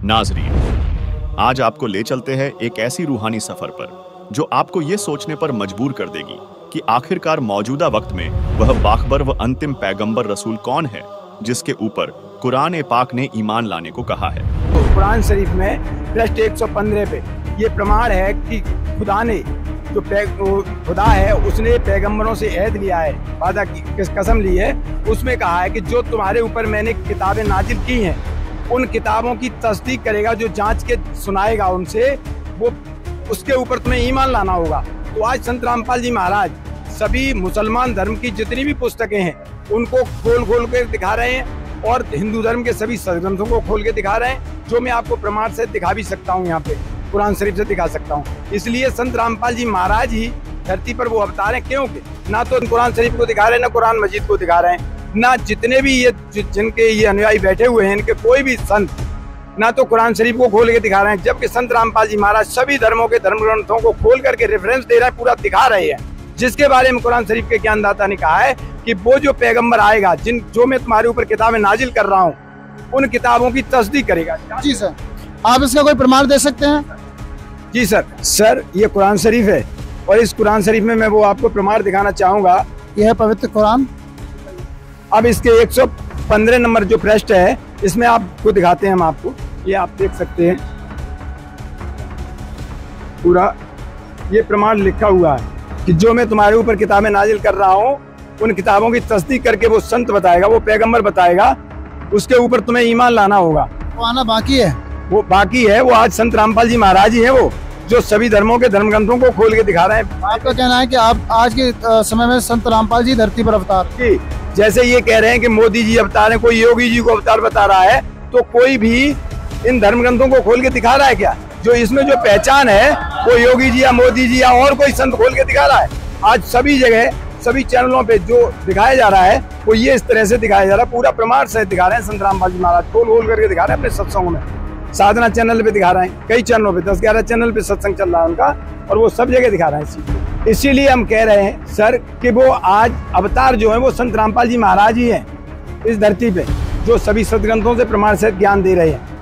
नाज़रीन, आज आपको ले चलते हैं एक ऐसी रूहानी सफर पर जो आपको ये सोचने पर मजबूर कर देगी कि आखिरकार मौजूदा वक्त में वह बाखबर व अंतिम पैगंबर रसूल कौन है जिसके ऊपर कुरान पाक ने ईमान लाने को कहा है। कुरान शरीफ में पृष्ठ 115 पे ये प्रमाण है कि खुदा ने जो खुदा है उसने पैगंबरों से अहद लिया है, वादा की कसम ली है। उसमें कहा है कि जो तुम्हारे ऊपर मैंने किताबें नाजिल की हैं उन किताबों की तस्दीक करेगा, जो जांच के सुनाएगा उनसे, वो उसके ऊपर तुम्हें ईमान लाना होगा। तो आज संत रामपाल जी महाराज सभी मुसलमान धर्म की जितनी भी पुस्तकें हैं उनको खोल खोल के दिखा रहे हैं और हिंदू धर्म के सभी सदग्रंथों को खोल के दिखा रहे हैं, जो मैं आपको प्रमाण से दिखा भी सकता हूँ, यहाँ पे कुरान शरीफ से दिखा सकता हूँ। इसलिए संत रामपाल जी महाराज ही धरती पर वो अवतार हैं, क्योंकि ना तो कुरान शरीफ को दिखा रहे हैं, ना कुरान मजीद को दिखा रहे हैं, ना जितने भी ये जिनके ये अनुयायी बैठे हुए हैं इनके कोई भी संत ना तो कुरान शरीफ को खोल के दिखा रहे हैं, जबकि संत रामपाल जी महाराज सभी धर्मों के धर्म ग्रंथों को खोल करके रेफरेंस दे रहे हैं, पूरा दिखा रहे हैं, जिसके बारे में कुरान शरीफ के ज्ञानदाता ने कहा है कि वो जो पैगंबर आएगा जो मैं तुम्हारे ऊपर किताबें नाजिल कर रहा हूँ उन किताबों की तस्दीक करेगा। जी सर, आप इसका कोई प्रमाण दे सकते हैं? जी सर, ये कुरान शरीफ है और इस कुरान शरीफ में मैं वो आपको प्रमाण दिखाना चाहूंगा। यह है पवित्र कुरान। अब इसके 115 नंबर जो पृष्ठ है इसमें आपको दिखाते हैं, हम आपको, ये आप देख सकते हैं, पूरा ये प्रमाण लिखा हुआ है कि जो मैं तुम्हारे ऊपर किताबें नाजिल कर रहा हूँ उन किताबों की तस्दीक करके वो संत बताएगा, वो पैगंबर बताएगा, उसके ऊपर तुम्हें ईमान लाना होगा। वो आना बाकी है, वो बाकी है। वो आज संत रामपाल जी महाराज ही है वो जो सभी धर्मों के धर्म ग्रंथों को खोल के दिखा रहे हैं। आपका कहना है कि आप आज के समय में संत रामपाल जी धरती पर अवतार जी, जैसे ये कह रहे हैं कि मोदी जी अवतार है, कोई योगी जी को अवतार बता रहा है, तो कोई भी इन धर्म ग्रंथों को खोल के दिखा रहा है क्या? जो इसमें जो पहचान है वो योगी जी या मोदी जी या और कोई संत खोल के दिखा रहा है? आज सभी जगह सभी चैनलों पे जो दिखाया जा रहा है वो ये इस तरह से दिखाया जा रहा है, पूरा प्रमाण से दिखा रहे हैं। संत रामपाल जी महाराज खोल खोल करके दिखा रहे हैं अपने सत्संगों में, साधना चैनल पे दिखा रहे हैं, कई चैनलों पे 10-11 चैनल पे सत्संग चल रहा है उनका, और वो सब जगह दिखा रहे हैं। इसीलिए हम कह रहे हैं सर कि वो आज अवतार जो है वो संत रामपाल जी महाराज ही हैं इस धरती पे, जो सभी सदग्रंथों से प्रमाण से ज्ञान दे रहे हैं।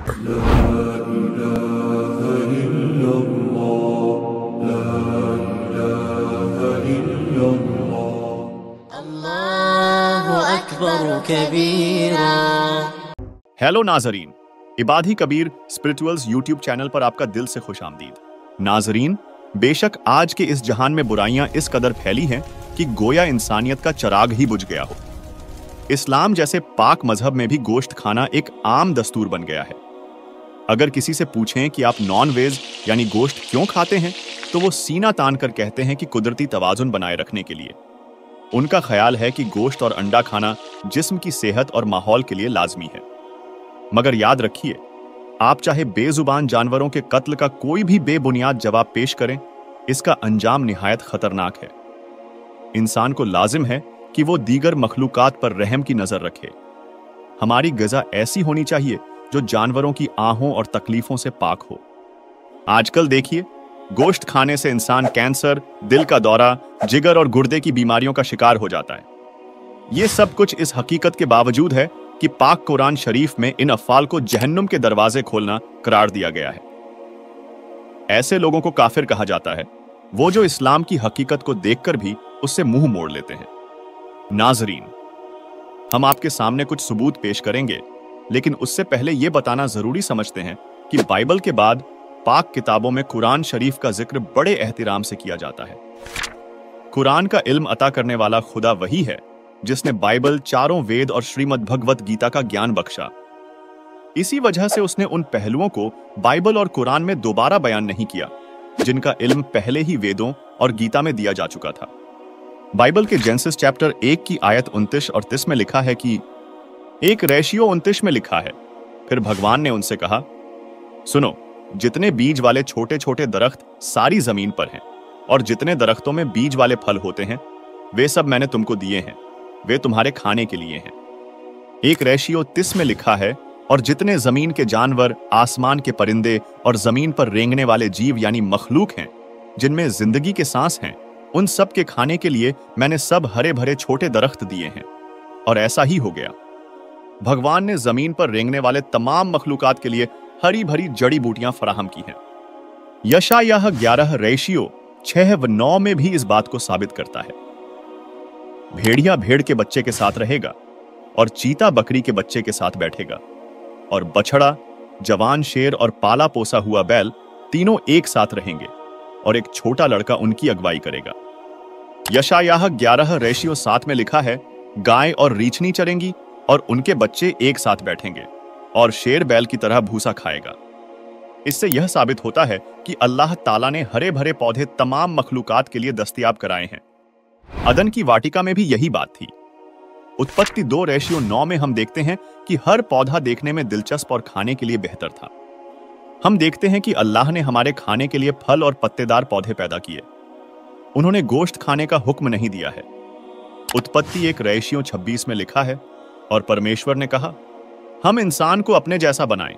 हेलो नाजरीन, इबादी कबीर स्पिरिचुअल्स यूट्यूब चैनल पर आपका दिल से खुशामदीद। नाजरीन, बेशक आज के इस जहान में बुराइयां इस कदर फैली हैं कि गोया इंसानियत का चिराग ही बुझ गया हो। इस्लाम जैसे पाक मजहब में भी गोश्त खाना एक आम दस्तूर बन गया है। अगर किसी से पूछें कि आप नॉन वेज यानी गोश्त क्यों खाते हैं, तो वो सीना तान कर कहते हैं कि कुदरती तवाजुन बनाए रखने के लिए। उनका ख्याल है कि गोश्त और अंडा खाना जिस्म की सेहत और माहौल के लिए लाजमी है। मगर याद रखिए, आप चाहे बेजुबान जानवरों के कत्ल का कोई भी बेबुनियाद जवाब पेश करें, इसका अंजाम निहायत खतरनाक है। इंसान को लाजिम है कि वो दीगर मखलूकात पर रहम की नजर रखे। हमारी ग़िज़ा ऐसी होनी चाहिए जो जानवरों की आहों और तकलीफों से पाक हो। आजकल देखिए, गोश्त खाने से इंसान कैंसर, दिल का दौरा, जिगर और गुर्दे की बीमारियों का शिकार हो जाता है। ये सब कुछ इस हकीकत के बावजूद है कि पाक कुरान शरीफ में इन अफ़ाल को जहन्नुम के दरवाजे खोलना करार दिया गया है। ऐसे लोगों को काफिर कहा जाता है, वो जो इस्लाम की हकीकत को देखकर भी उससे मुंह मोड़ लेते हैं। नाजरीन, हम आपके सामने कुछ सबूत पेश करेंगे, लेकिन उससे पहले यह बताना जरूरी समझते हैं कि बाइबल के बाद पाक किताबों में कुरान शरीफ का जिक्र बड़े एहतिराम से किया जाता है। कुरान का इल्म अता करने वाला खुदा वही है जिसने बाइबल, चारों वेद और श्रीमद् भगवत गीता का ज्ञान बख्शा। इसी वजह से उसने उन पहलुओं को बाइबल और कुरान में दोबारा बयान नहीं किया जिनका इल्म पहले ही वेदों और गीता में दिया जा चुका था। बाइबल के जेनेसिस चैप्टर 1 की आयत 29 और 30 में लिखा है कि एक रेशियो 29 में लिखा है, फिर भगवान ने उनसे कहा, सुनो, जितने बीज वाले छोटे छोटे दरख्त सारी जमीन पर हैं और जितने दरख्तों में बीज वाले फल होते हैं वे सब मैंने तुमको दिए हैं, वे तुम्हारे खाने के लिए हैं। एक रेशियो 30 में लिखा है, और जितने जमीन के जानवर, आसमान के परिंदे और जमीन पर रेंगने वाले जीव यानी मखलूक हैं, जिनमें जिंदगी के सांस हैं, उन सब के खाने के लिए मैंने सब हरे भरे छोटे दरख्त दिए हैं। और ऐसा ही हो गया। भगवान ने जमीन पर रेंगने वाले तमाम मखलूकात के लिए हरी भरी जड़ी बूटियां फराहम की हैं। यशायाह 11:6-9 में भी इस बात को साबित करता है। भेड़िया भेड़ के बच्चे के साथ रहेगा और चीता बकरी के बच्चे के साथ बैठेगा, और बछड़ा, जवान शेर और पाला पोसा हुआ बैल तीनों एक साथ रहेंगे, और एक छोटा लड़का उनकी अगुवाई करेगा। यशायाह 11:7 में लिखा है, गाय और रीछनी चरेंगी और उनके बच्चे एक साथ बैठेंगे, और शेर बैल की तरह भूसा खाएगा। इससे यह साबित होता है कि अल्लाह ताला ने हरे भरे पौधे तमाम मखलूकात के लिए दस्तयाब कराए हैं। अदन की वाटिका में भी यही बात थी। उत्पत्ति 2:9 में हम देखते हैं कि हर पौधा देखने में दिलचस्प और खाने के लिए बेहतर था। हम देखते हैं कि अल्लाह ने हमारे खाने के लिए फल और पत्तेदार पौधे पैदा किए। उन्होंने गोश्त खाने का हुक्म नहीं दिया है। उत्पत्ति 1:26 में लिखा है, और परमेश्वर ने कहा, हम इंसान को अपने जैसा बनाएं,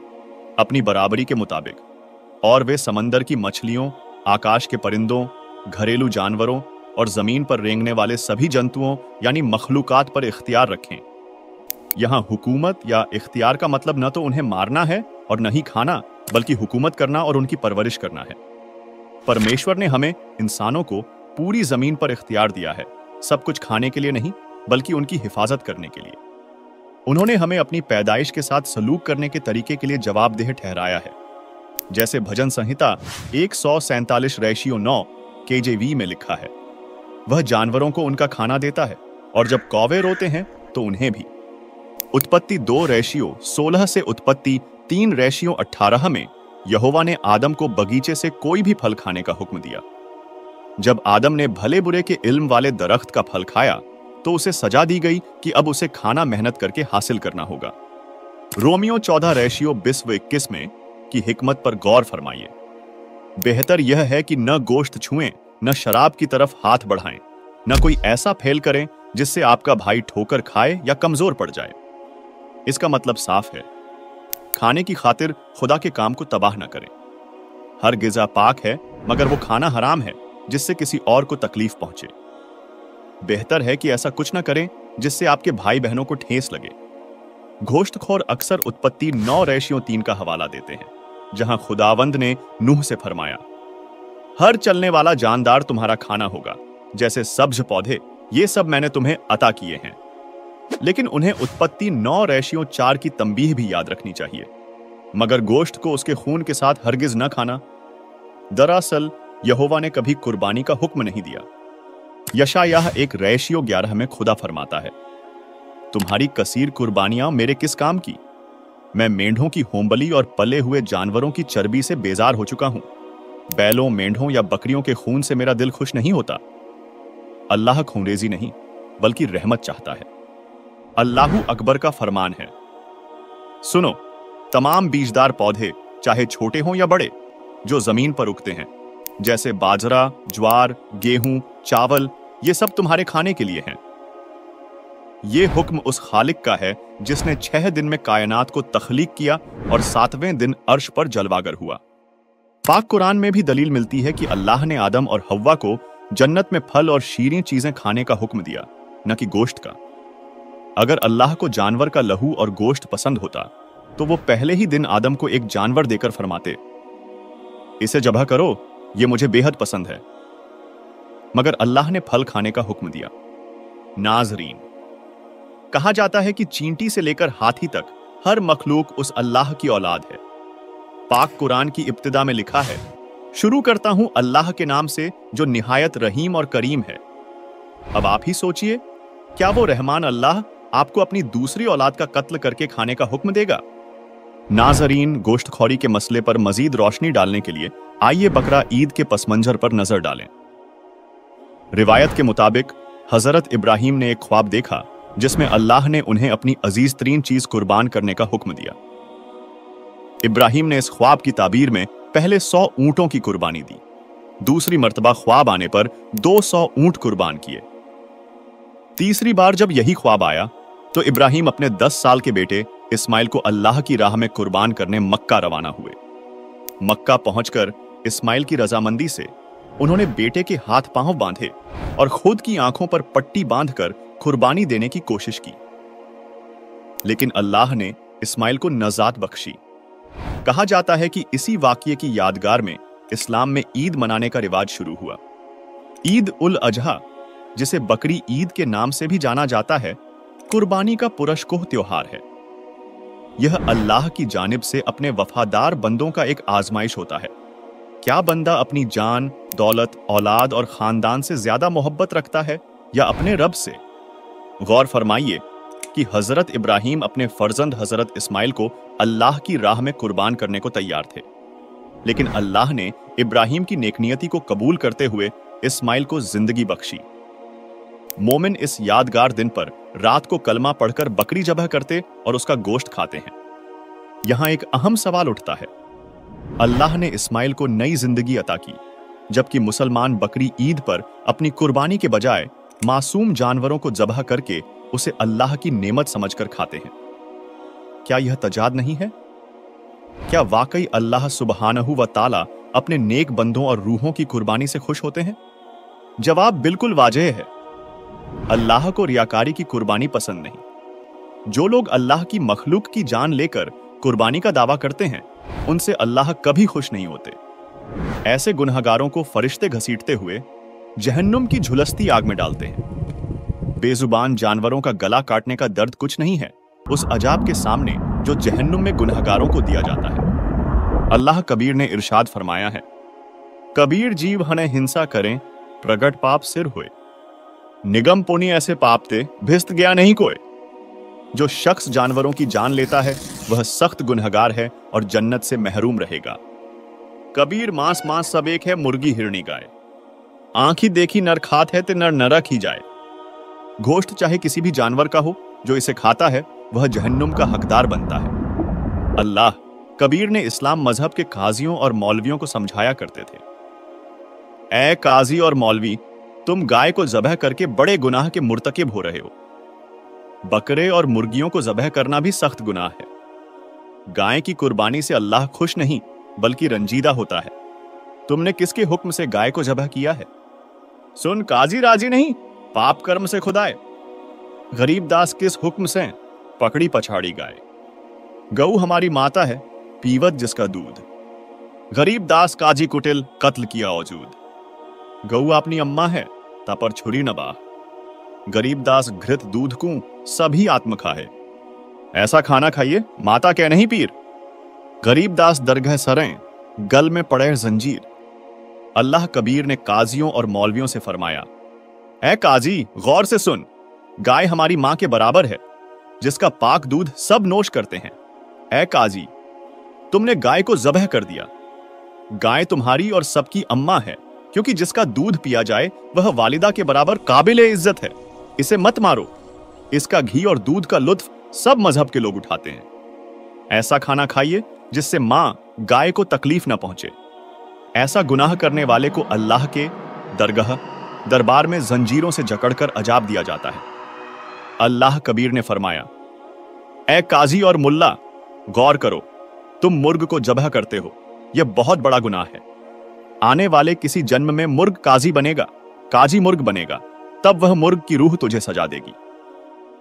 अपनी बराबरी के मुताबिक, और वे समंदर की मछलियों, आकाश के परिंदों, घरेलू जानवरों और जमीन पर रेंगने वाले सभी जंतुओं यानी मखलूकात पर इख्तियार रखें। यहां हुकूमत या इख्तियार का मतलब न तो उन्हें मारना है और न ही खाना, बल्कि हुकूमत करना और उनकी परवरिश करना है। परमेश्वर ने हमें इंसानों को पूरी जमीन पर इख्तियार दिया है, सब कुछ खाने के लिए नहीं, बल्कि उनकी हिफाजत करने के लिए। उन्होंने हमें अपनी पैदाइश के साथ सलूक करने के तरीके के लिए जवाबदेह ठहराया है। जैसे भजन संहिता 147:9 KJV में लिखा है, वह जानवरों को उनका खाना देता है, और जब कौवे रोते हैं तो उन्हें भी। उत्पत्ति 2:16 से उत्पत्ति 3:18 में यहोवा ने आदम को बगीचे से कोई भी फल खाने का हुक्म दिया। जब आदम ने भले बुरे के इल्म वाले दरख्त का फल खाया तो उसे सजा दी गई कि अब उसे खाना मेहनत करके हासिल करना होगा। रोमियो 14:20-21 में की हिकमत पर गौर फरमाइए। बेहतर यह है कि न गोश्त छुएं, न शराब की तरफ हाथ बढ़ाएं, न कोई ऐसा फेल करें जिससे आपका भाई ठोकर खाए या कमजोर पड़ जाए। इसका मतलब साफ है, खाने की खातिर खुदा के काम को तबाह न करें। हर गिज़ा पाक है, मगर वो खाना हराम है जिससे किसी और को तकलीफ पहुंचे। बेहतर है कि ऐसा कुछ न करें जिससे आपके भाई बहनों को ठेस लगे। गोश्तखोर अक्सर उत्पत्ति 9:3 का हवाला देते हैं, जहां खुदावंद ने नूह से फरमाया, हर चलने वाला जानदार तुम्हारा खाना होगा, जैसे सब्ज पौधे, ये सब मैंने तुम्हें अता किए हैं। लेकिन उन्हें उत्पत्ति 9:4 की तंबीह भी याद रखनी चाहिए, मगर गोश्त को उसके खून के साथ हरगिज न खाना। दरअसल यहोवा ने कभी कुर्बानी का हुक्म नहीं दिया। यशायाह 1:11 में खुदा फरमाता है, तुम्हारी कसीर कुर्बानियां मेरे किस काम की? मैं मेंढों की होमबली और पले हुए जानवरों की चर्बी से बेजार हो चुका हूं। बैलों, मेंढों या बकरियों के खून से मेरा दिल खुश नहीं होता। अल्लाह खूनरेजी नहीं, बल्कि रहमत चाहता है। अल्लाहु अकबर का फरमान है, सुनो, तमाम बीजदार पौधे, चाहे छोटे हों या बड़े, जो जमीन पर उगते हैं, जैसे बाजरा, ज्वार, गेहूं, चावल, ये सब तुम्हारे खाने के लिए हैं। ये हुक्म उस खालिक का है जिसने 6 दिन में कायनात को तख्लीक किया और 7वें दिन अर्श पर जलवागर हुआ। पाक कुरान में भी दलील मिलती है कि अल्लाह ने आदम और हव्वा को जन्नत में फल और शीरें चीजें खाने का हुक्म दिया, न कि गोश्त का। अगर अल्लाह को जानवर का लहू और गोश्त पसंद होता तो वो पहले ही दिन आदम को एक जानवर देकर फरमाते, इसे ज़बह करो, ये मुझे बेहद पसंद है। मगर अल्लाह ने फल खाने का हुक्म दिया। नाज़रीन, कहा जाता है कि चींटी से लेकर हाथी तक हर मखलूक उस अल्लाह की औलाद है। पाक कुरान की इब्तिदा में लिखा है, शुरू करता हूं अल्लाह के नाम से जो निहायत रहीम और करीम है। अब आप ही सोचिए, क्या वो रहमान अल्लाह आपको अपनी दूसरी औलाद का कत्ल करके खाने का हुक्म देगा? नाज़रीन, गोश्तखोरी के मसले पर मजीद रोशनी डालने के लिए आइए बकरा ईद के पस मंजर पर नजर डालें। रिवायत के मुताबिक हजरत इब्राहिम ने एक ख्वाब देखा जिसमें अल्लाह ने उन्हें अपनी अजीज तरीन चीज कुर्बान करने का हुक्म दिया। इब्राहिम ने इस ख्वाब की ताबीर में पहले 100 ऊंटों की कुर्बानी दी। दूसरी मर्तबा ख्वाब आने पर 200 ऊंट कुर्बान किए। तीसरी बार जब यही ख्वाब आया तो इब्राहिम अपने 10 साल के बेटे इस्माइल को अल्लाह की राह में कुर्बान करने मक्का रवाना हुए। मक्का पहुंचकर इस्माइल की रजामंदी से उन्होंने बेटे के हाथ पांव बांधे और खुद की आंखों पर पट्टी बांधकर कुर्बानी देने की कोशिश की, लेकिन अल्लाह ने इस्माइल को नजात बख्शी। कहा जाता है कि इसी वाकये की यादगार में इस्लाम में ईद मनाने का रिवाज शुरू हुआ। ईद उल अजहा, जिसे बकरी ईद के नाम से भी जाना जाता है, कुर्बानी का पुरस्कोह त्योहार है। यह अल्लाह की जानिब से अपने वफादार बंदों का एक आजमाइश होता है। क्या बंदा अपनी जान, दौलत, औलाद और खानदान से ज्यादा मोहब्बत रखता है या अपने रब से? गौर फरमाइए कि हजरत इब्राहिम अपने फर्जंद हजरत इस्माइल को अल्लाह की राह में कुर्बान करने को तैयार थे, लेकिन अल्लाह ने इब्राहिम की नेकनियती को कबूल करते हुए इस्माइल को जिंदगी बख्शी। मोमिन इस यादगार दिन पर रात को कलमा पढ़कर बकरी ज़बह करते और उसका गोश्त खाते हैं। यहां एक अहम सवाल उठता है, अल्लाह ने इस्माइल को नई जिंदगी अता की, जबकि मुसलमान बकरी ईद पर अपनी कुर्बानी के बजाय मासूम जानवरों को ज़बह करके उसे अल्लाह की नेमत समझकर खाते हैं। क्या यह तजाद नहीं है? क्या वाकई अल्लाह सुब्हानहू व ताला अपने नेक बंदों और रूहों की कुर्बानी से खुश होते हैं? जवाब बिल्कुल वाजह है। अल्लाह को रियाकारी की कुर्बानी पसंद नहीं। जो लोग अल्लाह की मखलूक की जान लेकर कुर्बानी का दावा करते हैं, उनसे अल्लाह कभी खुश नहीं होते। ऐसे गुनहगारों को फरिश्ते घसीटते हुए जहन्नुम की झुलसती आग में डालते हैं। बेजुबान जानवरों का गला काटने का दर्द कुछ नहीं है उस अजाब के सामने जो जहन्नुम में गुनहगारों को दिया जाता है। अल्लाह कबीर ने इरशाद फरमाया है, कबीर जीव हने हिंसा करें, प्रगट पाप सिर होए। निगम पुनि ऐसे पाप ते भिस्त गया नहीं कोई। जो शख्स जानवरों की जान लेता है वह सख्त गुनहगार है और जन्नत से महरूम रहेगा। कबीर मांस मांस सब एक है, मुर्गी हिरणी गाय। आंखी देखी नर खात है ते नर नरक ही जाए। गोश्त चाहे किसी भी जानवर का हो, जो इसे खाता है वह जहन्नुम का हकदार बनता है। अल्लाह कबीर ने इस्लाम मजहब के काजियों और मौलवियों को समझाया करते थे, ऐ काजी और मौलवी, तुम गाय को ज़बह करके बड़े गुनाह के मुर्तकिब हो रहे हो। बकरे और मुर्गियों को ज़बह करना भी सख्त गुनाह है। गाय की कुर्बानी से अल्लाह खुश नहीं बल्कि रंजीदा होता है। तुमने किसके हुक्म से गाय को ज़बह किया है? सुन काजी राजी नहीं, पाप कर्म से खुदाए। गरीब दास किस हुक्म से पकड़ी पछाड़ी गाय। गऊ हमारी माता है, पीवत जिसका दूध। गरीब दास काजी कुटिल, कत्ल किया औजूद। गऊ अपनी अम्मा है, तापर छुरी नबाह। गरीब दास घृत दूध कूं, सभी आत्म खाए। ऐसा खाना खाइए, माता क्या नहीं पीर। गरीब दास दरगह सरें, गल में पड़े जंजीर। अल्लाह कबीर ने काजियों और मौलवियों से फरमाया, ऐ काजी गौर से सुन, गाय हमारी मां के बराबर है, जिसका पाक दूध सब नोश करते हैं। ऐ काजी, तुमने गाय को ज़बह कर दिया। गाय तुम्हारी और सबकी अम्मा है, क्योंकि जिसका दूध पिया जाए वह वालिदा के बराबर काबिले इज्जत है। इसे मत मारो। इसका घी और दूध का लुत्फ सब मजहब के लोग उठाते हैं। ऐसा खाना खाइए जिससे मां गाय को तकलीफ न पहुंचे। ऐसा गुनाह करने वाले को अल्लाह के दरबार में जंजीरों से जकड़कर अजाब दिया जाता है। अल्लाह कबीर ने फरमाया, ऐ काजी और मुल्ला, गौर करो, तुम मुर्ग को ज़बह करते हो, यह बहुत बड़ा गुनाह है। आने वाले किसी जन्म में मुर्ग काजी बनेगा, काजी मुर्ग बनेगा, तब वह मुर्ग की रूह तुझे सजा देगी।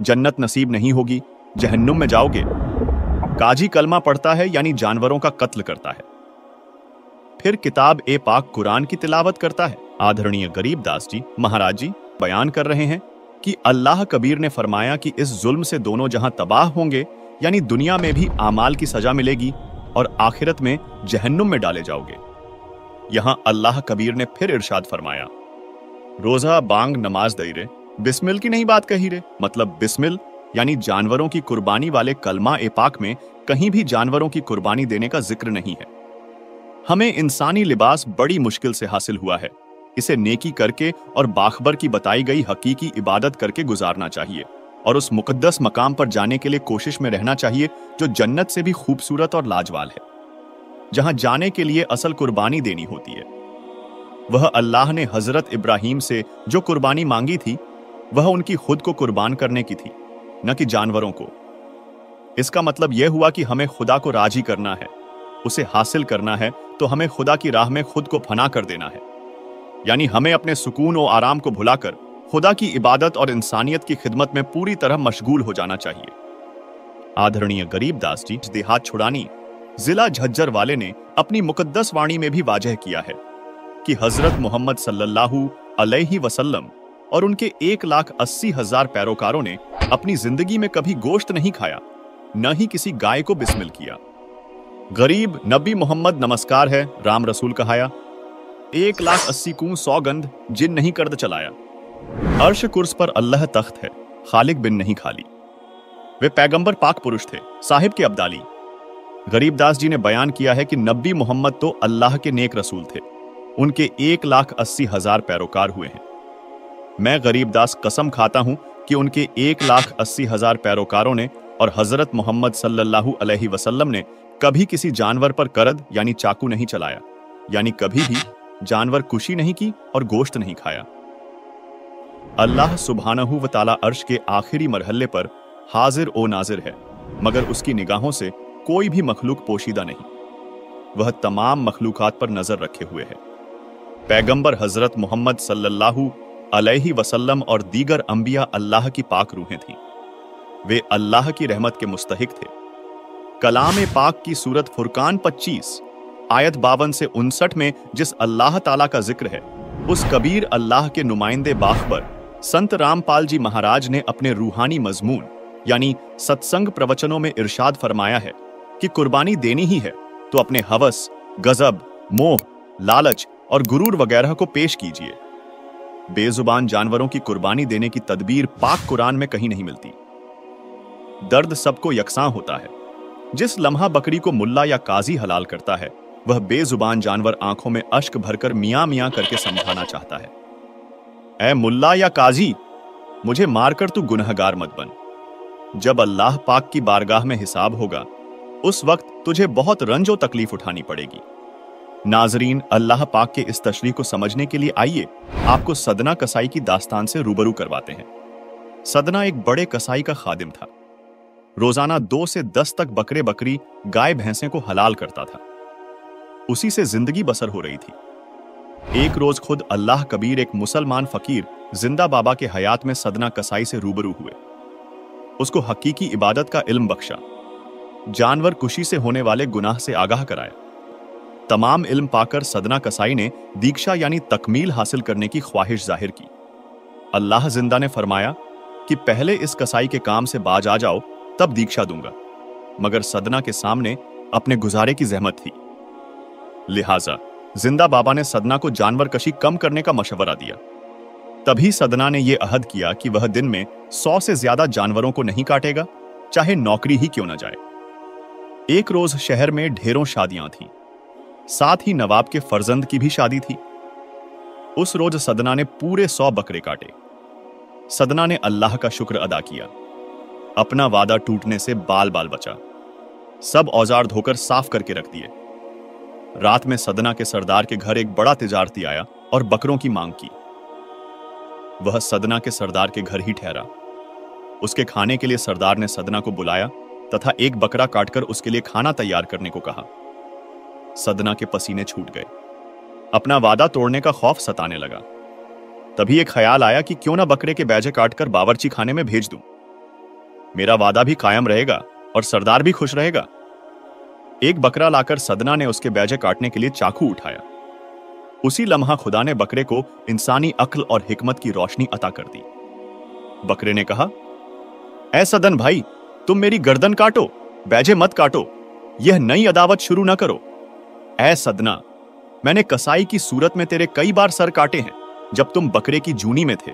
जन्नत नसीब नहीं होगी, जहन्नुम में जाओगे। काजी कलमा पढ़ता है यानी जानवरों का कत्ल करता है, फिर किताब ए पाक कुरान की तिलावत करता है। आदरणीय गरीब दास जी महाराज जी बयान कर रहे हैं कि अल्लाह कबीर ने फरमाया कि इस जुल्म से दोनों जहां तबाह होंगे, यानी दुनिया में भी आमाल की सजा मिलेगी और आखिरत में जहन्नुम में डाले जाओगे। यहां अल्लाह कबीर ने फिर इरशाद फरमाया, रोजा बांग नमाज दई रे, बिस्मिल की नहीं बात कही रे। मतलब बिस्मिल यानी जानवरों की कुर्बानी वाले कलमा ए पाक में कहीं भी जानवरों की कुर्बानी देने का जिक्र नहीं है। हमें इंसानी लिबास बड़ी मुश्किल से हासिल हुआ है, इसे नेकी करके और बाखबर की बताई गई हकीकी इबादत करके गुजारना चाहिए और उस मुकद्दस मकाम पर जाने के लिए कोशिश में रहना चाहिए जो जन्नत से भी खूबसूरत और लाजवाल है, जहां जाने के लिए असल कुर्बानी देनी होती है। वह अल्लाह ने हजरत इब्राहिम से जो कुर्बानी मांगी थी वह उनकी खुद को कुर्बान करने की थी, न कि जानवरों को। इसका मतलब यह हुआ कि हमें खुदा को राजी करना है, उसे हासिल करना है तो हमें खुदा की राह में खुद को फना कर देना है, यानी हमें अपने सुकून और आराम को भुलाकर खुदा की इबादत और इंसानियत की खिदमत में पूरी तरह मशगूल हो जाना चाहिए। आदरणीय गरीब दास जी देहात छुड़ानी जिला झज्जर वाले ने अपनी मुकद्दस वाणी में भी वाजह किया है कि हजरत मोहम्मद सल्लल्लाहु अलैहि वसल्लम और उनके 1,80,000 पैरोकारों ने अपनी जिंदगी में कभी गोश्त नहीं खाया, न ही किसी गाय को बिस्मिल किया। गरीब नबी मोहम्मद नमस्कार है, राम रसूल कहाया। 1,80,000 कूं सौगंध जिन नहीं कर्द चलाया। अर्श कुर्स पर अल्लाह तख्त है, खालिक बिन नहीं खाली। वे पैगंबर पाक पुरुष थे, साहिब के अब्दाली। गरीबदास जी ने बयान किया है कि नबी मोहम्मद तो अल्लाह के नेक रसूल थे, उनके 1,80,000 पैरोकार हुए हैं। मैं गरीबदास कसम खाता हूं कि उनके 1,80,000 पैरोकारों ने और हजरत मोहम्मद सल्लल्लाहु अलैहि वसल्लम ने कभी किसी जानवर पर करद यानी चाकू नहीं चलाया, यानी कभी भी जानवर कुशी नहीं की और गोश्त नहीं खाया। अल्लाह सुब्हानहू व तआला अर्श के आखिरी मरहले पर हाजिर ओ नाजिर है, मगर उसकी निगाहों से कोई भी मखलूक पोशीदा नहीं। वह तमाम मखलूकात पर नजर रखे हुए है। पैगंबर हजरत मोहम्मद सल्लल्लाहु अलैहि वसल्लम और दीगर अंबिया अल्लाह की पाक रूहें थीं। वे अल्लाह की रहमत के मुस्तहिक थे। कलाम पाक की सूरत फुरकान 25 आयत 52 से 59 में जिस अल्लाह ताला का जिक्र है, उस कबीर अल्लाह के नुमाइंदे बाखबर संत रामपाल जी महाराज ने अपने रूहानी मजमून यानी सत्संग प्रवचनों में इरशाद फरमाया है कि कुर्बानी देनी ही है तो अपने हवस, गजब, मोह, लालच और गुरूर वगैरह को पेश कीजिए। बेजुबान जानवरों की कुर्बानी देने की तदबीर पाक कुरान में कहीं नहीं मिलती। दर्द सबको यकसां होता है। जिस लम्हा बकरी को मुल्ला या काजी हलाल करता है, वह बेजुबान जानवर आंखों में अश्क भरकर मियां मियां करके समझाना चाहता है, ऐ मुल्ला या काजी, मुझे मारकर तू गुनहगार मत बन। जब अल्लाह पाक की बारगाह में हिसाब होगा, उस वक्त तुझे बहुत रंजो तकलीफ उठानी पड़ेगी। नाजरीन, अल्लाह पाक के इस तशरीह को समझने के लिए आइए आपको सदना कसाई की दास्तान से रूबरू करवाते हैं। सदना एक बड़े कसाई का खादिम था। रोजाना 2 से 10 तक बकरे बकरी, गाय भैंसे को हलाल करता था। उसी से जिंदगी बसर हो रही थी। एक रोज खुद अल्लाह कबीर एक मुसलमान फकीर जिंदा बाबा के हयात में सदना कसाई से रूबरू हुए। उसको हकीकी इबादत का इल्म बख्शा, जानवर कुशी से होने वाले गुनाह से आगाह कराया। तमाम इल्म पाकर सदना कसाई ने दीक्षा यानी तकमील हासिल करने की ख्वाहिश जाहिर की। अल्लाह जिंदा ने फरमाया कि पहले इस कसाई के काम से बाज आ जाओ, तब दीक्षा दूंगा। मगर सदना के सामने अपने गुजारे की जहमत थी। लिहाजा जिंदा बाबा ने सदना को जानवर कशी कम करने का मशवरा दिया। तभी सदना ने यह अहद किया कि वह दिन में 100 से ज्यादा जानवरों को नहीं काटेगा, चाहे नौकरी ही क्यों न जाए। एक रोज शहर में ढेरों शादियां थीं, साथ ही नवाब के फर्जंद की भी शादी थी। उस रोज सदना ने पूरे 100 बकरे काटे। सदना ने अल्लाह का शुक्र अदा किया। अपना वादा टूटने से बाल बाल बचा। सब औजार धोकर साफ करके रख दिए। रात में सदना के सरदार के घर एक बड़ा तिजारती आया और बकरों की मांग की। वह सदना के सरदार के घर ही ठहरा। उसके खाने के लिए सरदार ने सदना को बुलाया तथा एक बकरा काटकर उसके लिए खाना तैयार करने को कहा। सदना के पसीने छूट गए। अपना वादा तोड़ने का खौफ सताने लगा। तभी एक ख्याल आया कि क्यों ना बकरे के बैजे काटकर बावर्ची खाने में भेज दूं। मेरा वादा भी कायम रहेगा और सरदार भी खुश रहेगा। एक बकरा लाकर सदना ने उसके बैजे काटने के लिए चाकू उठाया। उसी लम्हा खुदा ने बकरे को इंसानी अक्ल और हिकमत की रोशनी अता कर दी। बकरे ने कहा, ऐ सदन भाई, तुम मेरी गर्दन काटो, बैजे मत काटो। यह नई अदावत शुरू न करो। ऐ सदना, मैंने कसाई की सूरत में तेरे कई बार सर काटे हैं जब तुम बकरे की जूनी में थे।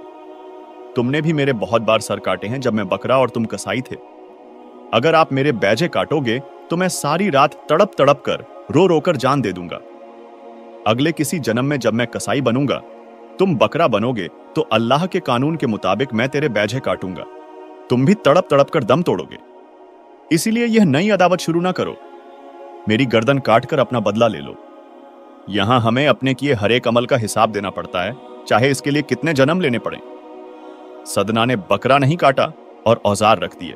तुमने भी मेरे बहुत बार सर काटे हैं जब मैं बकरा और तुम कसाई थे। अगर आप मेरे बैजे काटोगे तो मैं सारी रात तड़प तड़प कर रो रोकर जान दे दूंगा। अगले किसी जन्म में जब मैं कसाई बनूंगा, तुम बकरा बनोगे तो अल्लाह के कानून के मुताबिक मैं तेरे बैजे काटूंगा। तुम भी तड़प तड़प कर दम तोड़ोगे। इसीलिए यह नई अदावत शुरू ना करो। मेरी गर्दन काटकर अपना बदला ले लो। यहां हमें अपने किए हर एक अमल का हिसाब देना पड़ता है, चाहे इसके लिए कितने जन्म लेने पड़े। सदना ने बकरा नहीं काटा और औजार रख दिए।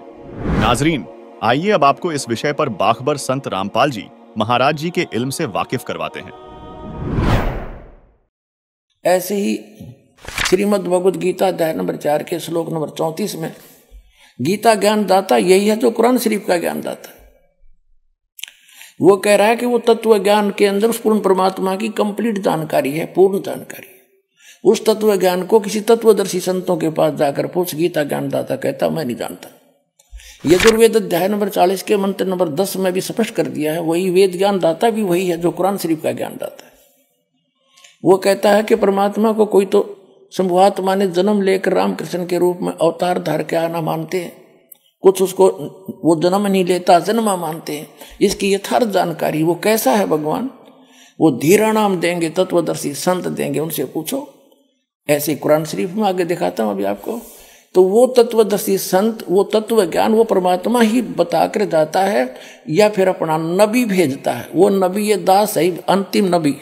नाजरीन, आइए अब आपको इस विषय पर बाखबर संत रामपाल जी महाराज जी के इल्म से वाकिफ करवाते हैं। ऐसे ही श्रीमद् भगवद गीता अध्याय नंबर 4 के श्लोक नंबर 34 में गीता ज्ञान दाता यही है जो कुरान शरीफ का ज्ञान दाता है। वो कह रहा है कि वो तत्व ज्ञान के अंदर उस पूर्ण परमात्मा की कंप्लीट जानकारी है, पूर्ण जानकारी है। उस तत्व ज्ञान को किसी तत्वदर्शी संतों के पास जाकर पूछ, गीता ज्ञानदाता कहता मैं नहीं जानता। यजुर्वेद अध्याय नंबर 40 के मंत्र नंबर 10 में भी स्पष्ट कर दिया है, वही वेद ज्ञानदाता भी वही है जो कुरान शरीफ का ज्ञानदाता है। वो कहता है कि परमात्मा को कोई तो शंभुआत्मा ने जन्म लेकर रामकृष्ण के रूप में अवतार धार के आना मानते हैं, कुछ उसको वो जन्म नहीं लेता जन्मा मानते हैं। इसकी यथार्थ जानकारी वो कैसा है भगवान, वो धीरा नाम देंगे, तत्वदर्शी संत देंगे, उनसे पूछो। ऐसे कुरान शरीफ में आगे दिखाता हूं अभी आपको। तो वो तत्वदर्शी संत, वो तत्व ज्ञान वो परमात्मा ही बता कर जाता है या फिर अपना नबी भेजता है। वो नबी ये दास है, अंतिम नबी,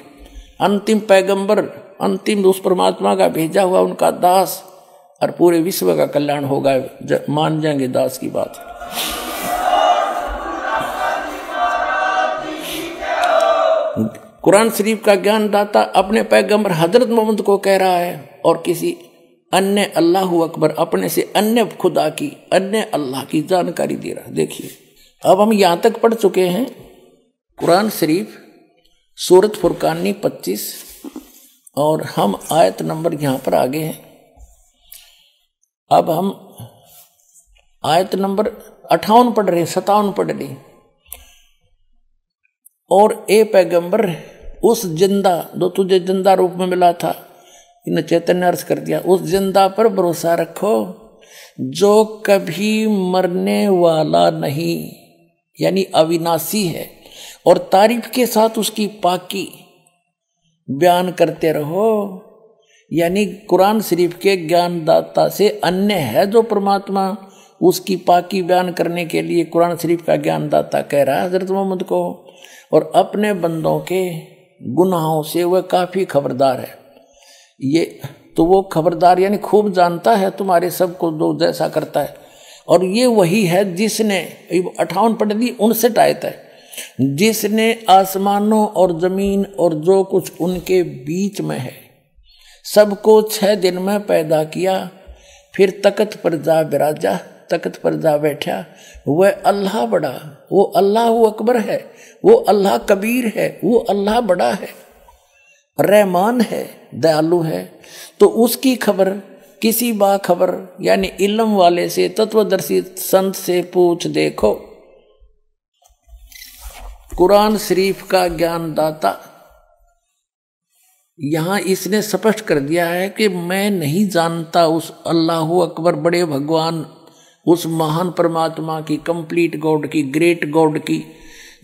अंतिम पैगंबर, अंतिम उस परमात्मा का भेजा हुआ उनका दास, और पूरे विश्व का कल्याण होगा, मान जाएंगे दास की बात। कुरान शरीफ का ज्ञानदाता अपने पैगंबर हजरत मोहम्मद को कह रहा है और किसी अन्य अल्लाह अकबर अपने से अन्य खुदा की, अन्य अल्लाह की जानकारी दे रहा है। देखिए अब हम यहां तक पढ़ चुके हैं कुरान शरीफ सूरत फुरकानी 25 और हम आयत नंबर यहां पर आगे हैं। अब हम आयत नंबर 58 पढ़ रहे, 57 पढ़ रहे। और ए पैगंबर उस जिंदा जो तुझे जिंदा रूप में मिला था, इन्हें चैतन्य अर्थ कर दिया, उस जिंदा पर भरोसा रखो जो कभी मरने वाला नहीं, यानी अविनाशी है, और तारीफ के साथ उसकी पाकी बयान करते रहो। यानी कुरान शरीफ के ज्ञानदाता से अन्य है जो परमात्मा, उसकी पाकी बयान करने के लिए कुरान शरीफ का ज्ञानदाता कह रहा है हजरत मोहम्मद को, और अपने बंदों के गुनाहों से वह काफी खबरदार है। ये तो वो खबरदार यानी खूब जानता है तुम्हारे सब को जो जैसा करता है। और ये वही है जिसने 58 पढ़ दी, 59 आयत है, जिसने आसमानों और जमीन और जो कुछ उनके बीच में है सबको 6 दिन में पैदा किया, फिर तख्त पर जा बिराजा, तख्त पर जा बैठा। वह अल्लाह बड़ा, वो अल्लाह अकबर है, वो अल्लाह कबीर है, वो अल्लाह बड़ा है, रहमान है, दयालु है। तो उसकी खबर किसी बाखबर यानी इल्म वाले से, तत्वदर्शी संत से पूछ देखो। कुरान शरीफ का ज्ञानदाता यहां इसने स्पष्ट कर दिया है कि मैं नहीं जानता उस अल्लाह अकबर बड़े भगवान, उस महान परमात्मा की, कंप्लीट गॉड की, ग्रेट गॉड की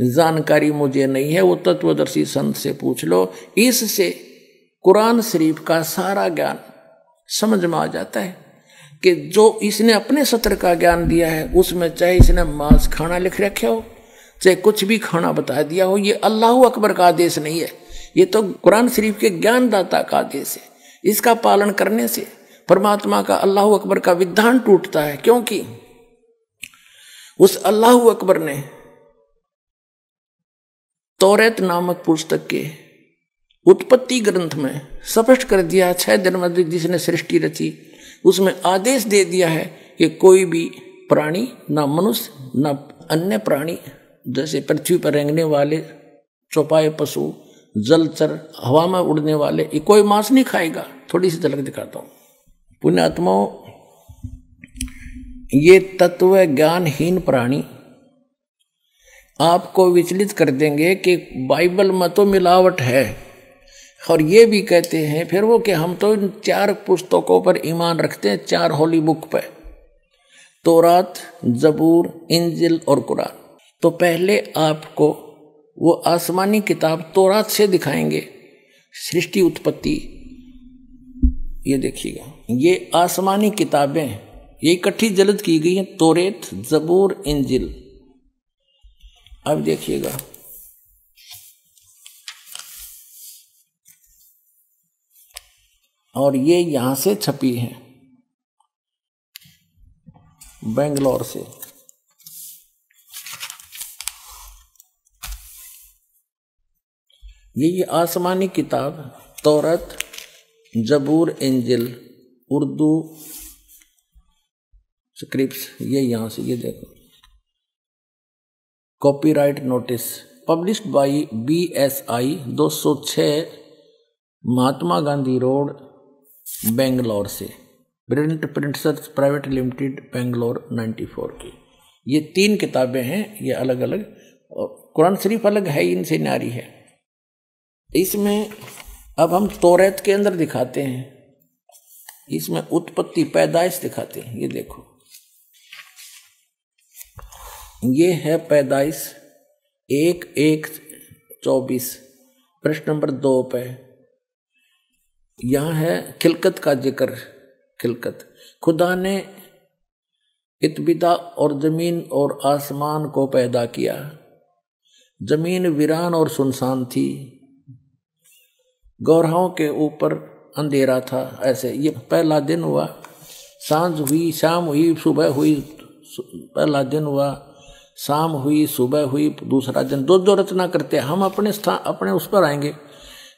जानकारी मुझे नहीं है, वो तत्वदर्शी संत से पूछ लो। इससे कुरान शरीफ का सारा ज्ञान समझ में आ जाता है कि जो इसने अपने सत्र का ज्ञान दिया है उसमें चाहे इसने मांस खाना लिख रखा हो, चाहे कुछ भी खाना बता दिया हो, ये अल्लाह अकबर का आदेश नहीं है, ये तो कुरान शरीफ के ज्ञानदाता का आदेश है। इसका पालन करने से परमात्मा का, अल्लाह अकबर का विधान टूटता है, क्योंकि उस अल्लाह अकबर ने तौरात नामक पुस्तक के उत्पत्ति ग्रंथ में स्पष्ट कर दिया, 6 दिन में जिसने सृष्टि रची उसमें आदेश दे दिया है कि कोई भी प्राणी, ना मनुष्य ना अन्य प्राणी, जैसे पृथ्वी पर रेंगने वाले चौपाए पशु, जलचर, हवा में उड़ने वाले, ये कोई मांस नहीं खाएगा। थोड़ी सी झलक दिखाता हूं। पुण्यात्माओं, ये तत्व ज्ञानहीन प्राणी आपको विचलित कर देंगे कि बाइबल में तो मिलावट है, और ये भी कहते हैं फिर वो कि हम तो इन 4 पुस्तकों पर ईमान रखते हैं, 4 होली बुक पर, तौरात, जबूर, इंजिल और कुरान। तो पहले आपको वो आसमानी किताब तौरात से दिखाएंगे सृष्टि उत्पत्ति। ये देखिएगा, ये आसमानी किताबें ये इकट्ठी जल्द की गई हैं, तौरात, जबूर, इंजिल। अब देखिएगा, और ये यहां से छपी है बेंगलोर से। ये आसमानी किताब तौरात, जबूर, इंजिल, उर्दू स्क्रिप्ट्स, ये यहां से, ये देखो, copyright notice published by BSI 206 Mahatma Gandhi road Bangalore से, प्रिंटर्स प्राइवेट लिमिटेड बेंगलोर 94 की। ये 3 किताबें हैं, ये अलग अलग, कुरान शरीफ अलग है, इनसे न्यारी है। इसमें अब हम तौरात के अंदर दिखाते हैं, इसमें उत्पत्ति पैदाइश दिखाते हैं। ये देखो, ये है पैदाइश 1:1:24 प्रश्न नंबर 2 पे। यहां है खिलकत का जिक्र। खिलकत, खुदा ने इत्बिदा और जमीन और आसमान को पैदा किया। जमीन वीरान और सुनसान थी, गौरवों के ऊपर अंधेरा था। ऐसे ये पहला दिन हुआ, सांझ हुई, शाम हुई, सुबह हुई। पहला दिन हुआ, शाम हुई, सुबह हुई, दूसरा दिन। दो रचना करते हैं हम, अपने स्थान अपने उस पर आएंगे।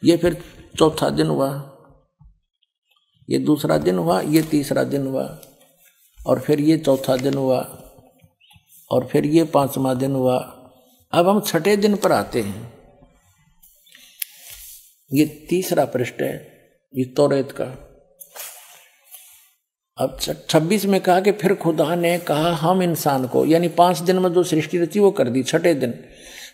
ये फिर चौथा दिन हुआ, ये दूसरा दिन हुआ, ये तीसरा दिन हुआ, और फिर ये चौथा दिन हुआ, और फिर ये 5वां दिन हुआ। अब हम 6ठे दिन पर आते हैं। ये तीसरा पृष्ठ है, ये तौरात का। अब 26 में कहा कि फिर खुदा ने कहा हम इंसान को, यानी 5 दिन में जो सृष्टि रची वो कर दी। 6ठे दिन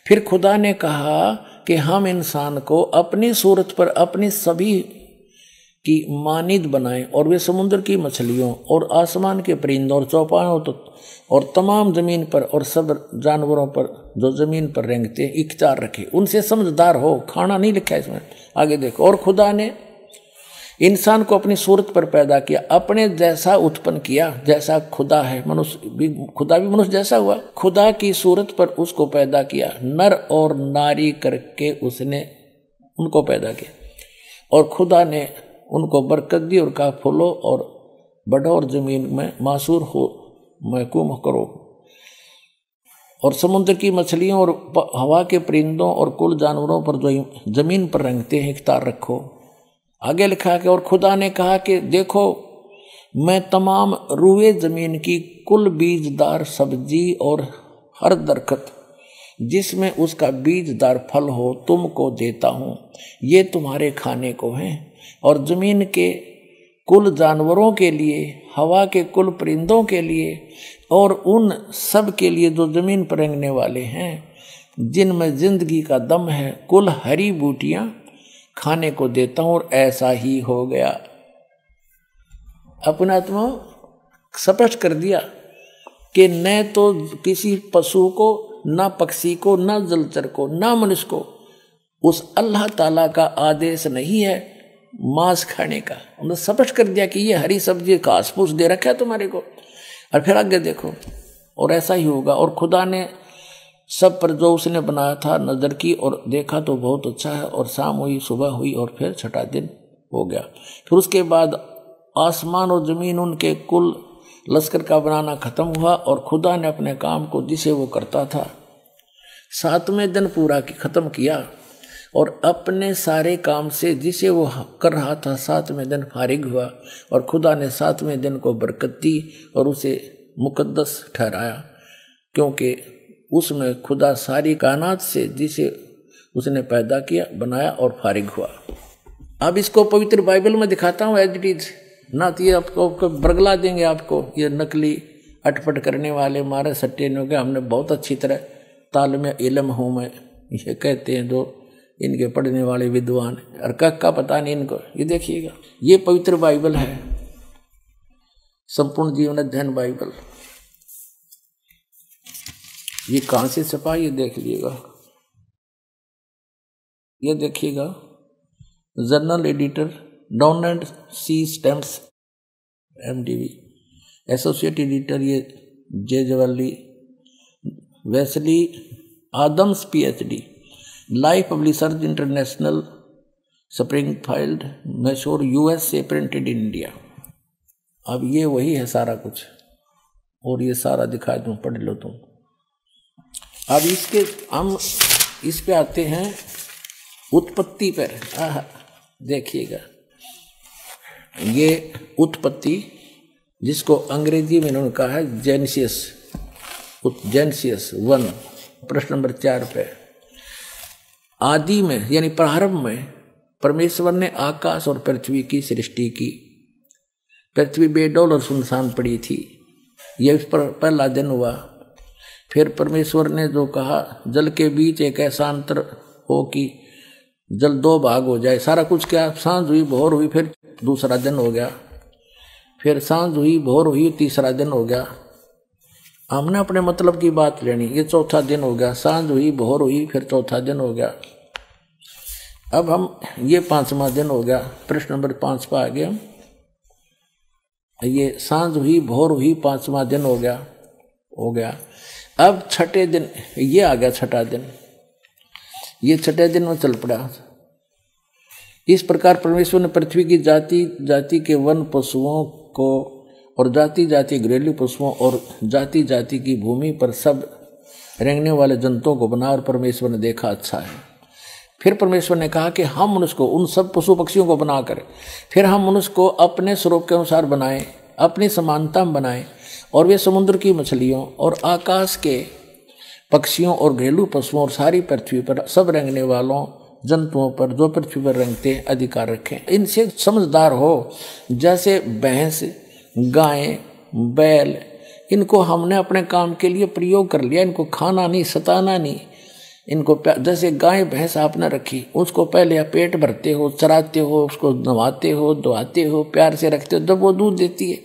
फिर खुदा ने कहा कि हम इंसान को अपनी सूरत पर अपनी सभी की मानिद बनाएं, और वे समुद्र की मछलियों और आसमान के परिंदों और चौपायों और तमाम जमीन पर और सब जानवरों पर जो जमीन पर रेंगते इख्तियार रखे, उनसे समझदार हो। खाना नहीं लिखा है इसमें, आगे देखो। और खुदा ने इंसान को अपनी सूरत पर पैदा किया, अपने जैसा उत्पन्न किया, जैसा खुदा है। मनुष्य भी, खुदा भी मनुष्य जैसा हुआ। खुदा की सूरत पर उसको पैदा किया, नर और नारी करके उसने उनको पैदा किया। और खुदा ने उनको बरकत दी और कहा फूलो और बढ़ो और जमीन में मासूर हो, महकूम करो, और समुद्र की मछलियों और हवा के परिंदों और कुल जानवरों पर जो जमीन पर रेंगते हैं इख्तियार रखो। आगे लिखा कि और खुदा ने कहा कि देखो मैं तमाम रूए जमीन की कुल बीजदार सब्जी और हर दरख्त जिसमें उसका बीजदार फल हो तुमको देता हूँ, ये तुम्हारे खाने को हैं। और जमीन के कुल जानवरों के लिए, हवा के कुल परिंदों के लिए, और उन सब के लिए जो जमीन पर रेंगने वाले हैं, जिनमें जिंदगी का दम है, कुल हरी बूटियां खाने को देता हूं। और ऐसा ही हो गया। अपने आत्मा स्पष्ट कर दिया कि न तो किसी पशु को, न पक्षी को, न जलचर को, न मनुष्य को उस अल्लाह ताला का आदेश नहीं है मांस खाने का। उन्होंने स्पष्ट कर दिया कि ये हरी सब्जी घास फूस दे रखा है तुम्हारे को। और फिर आगे देखो, और ऐसा ही होगा। और खुदा ने सब पर जो उसने बनाया था नजर की और देखा तो बहुत अच्छा है। और शाम हुई, सुबह हुई, और फिर 6ठा दिन हो गया। फिर उसके बाद आसमान और जमीन उनके कुल लश्कर का बनाना खत्म हुआ। और खुदा ने अपने काम को जिसे वो करता था 7वें दिन पूरा खत्म किया, और अपने सारे काम से जिसे वो कर रहा था 7वें दिन फारिग हुआ। और खुदा ने 7वें दिन को बरकत दी और उसे मुकद्दस ठहराया, क्योंकि उसमें खुदा सारी कायनात से जिसे उसने पैदा किया, बनाया और फारिग हुआ। अब इसको पवित्र बाइबल में दिखाता हूँ एज इट इज, ना तो ये आपको बरगला देंगे आपको, ये नकली अटपट करने वाले मारे सट्टे ने हो गए। हमने बहुत अच्छी तरह तालमे इल्म हूँ मैं, ये कहते हैं जो इनके पढ़ने वाले विद्वान, और का पता नहीं इनको। ये देखिएगा, ये पवित्र बाइबल है, संपूर्ण जीवन अध्ययन बाइबल। ये कहां से छपा, ये देख लीजिएगा। ये देखिएगा, journal editor down and C stamps MDV, associate editor ये जे जवाली, Wesley Adams PhD, life publishers international, Springfield, Mysore, USA, printed in India. अब ये वही है सारा कुछ, और ये सारा दिखा दूं, पढ़ लो तुम। अब इसके हम इस पे आते हैं उत्पत्ति पर। देखिएगा, ये उत्पत्ति जिसको अंग्रेजी में इन्होंने कहा है जेनेसिस 1 प्रश्न नंबर 4 पे। आदि में यानी प्रारंभ में परमेश्वर ने आकाश और पृथ्वी की सृष्टि की। पृथ्वी बेडौल और सुनसान पड़ी थी, यह इस पर पहला दिन हुआ। फिर परमेश्वर ने जो कहा जल के बीच एक ऐसा अंतर हो कि जल दो भाग हो जाए, सारा कुछ क्या, सांझ हुई भोर हुई, फिर दूसरा दिन हो गया, फिर सांझ हुई भोर हुई, तीसरा दिन हो गया। हमने अपने मतलब की बात लेनी, ये चौथा दिन हो गया, सांझ हुई भोर हुई, फिर चौथा दिन हो गया। अब हम ये 5वां दिन हो गया, प्रश्न नंबर 5 पर आ गए हम। ये सांझ हुई भोर हुई, 5वां दिन हो गया। अब छठे दिन ये आ गया, छठा दिन, ये छठे दिन में चल पड़ा। इस प्रकार परमेश्वर ने पृथ्वी की जाति जाति के वन पशुओं को और जाति जाति घरेलू पशुओं और जाति जाति की भूमि पर सब रेंगने वाले जंतुओं को बना, और परमेश्वर ने देखा अच्छा है। फिर परमेश्वर ने कहा कि हम मनुष्य को, उन सब पशु पक्षियों को बनाकर फिर हम मनुष्य को अपने स्वरूप के अनुसार बनाएं, अपनी समानता में बनाएं, और वे समुद्र की मछलियों और आकाश के पक्षियों और घरेलू पशुओं और सारी पृथ्वी पर सब रेंगने वालों जंतुओं पर जो पृथ्वी पर रेंगते अधिकार रखें। इनसे समझदार हो, जैसे भैंस, गाय, बैल, इनको हमने अपने काम के लिए प्रयोग कर लिया, इनको खाना नहीं, सताना नहीं, इनको जैसे गाय भैंस आपने रखी, उसको पहले आप पेट भरते हो, चराते हो, उसको नहवाते हो, धोआते हो, प्यार से रखते हो, जब वो दूध देती है।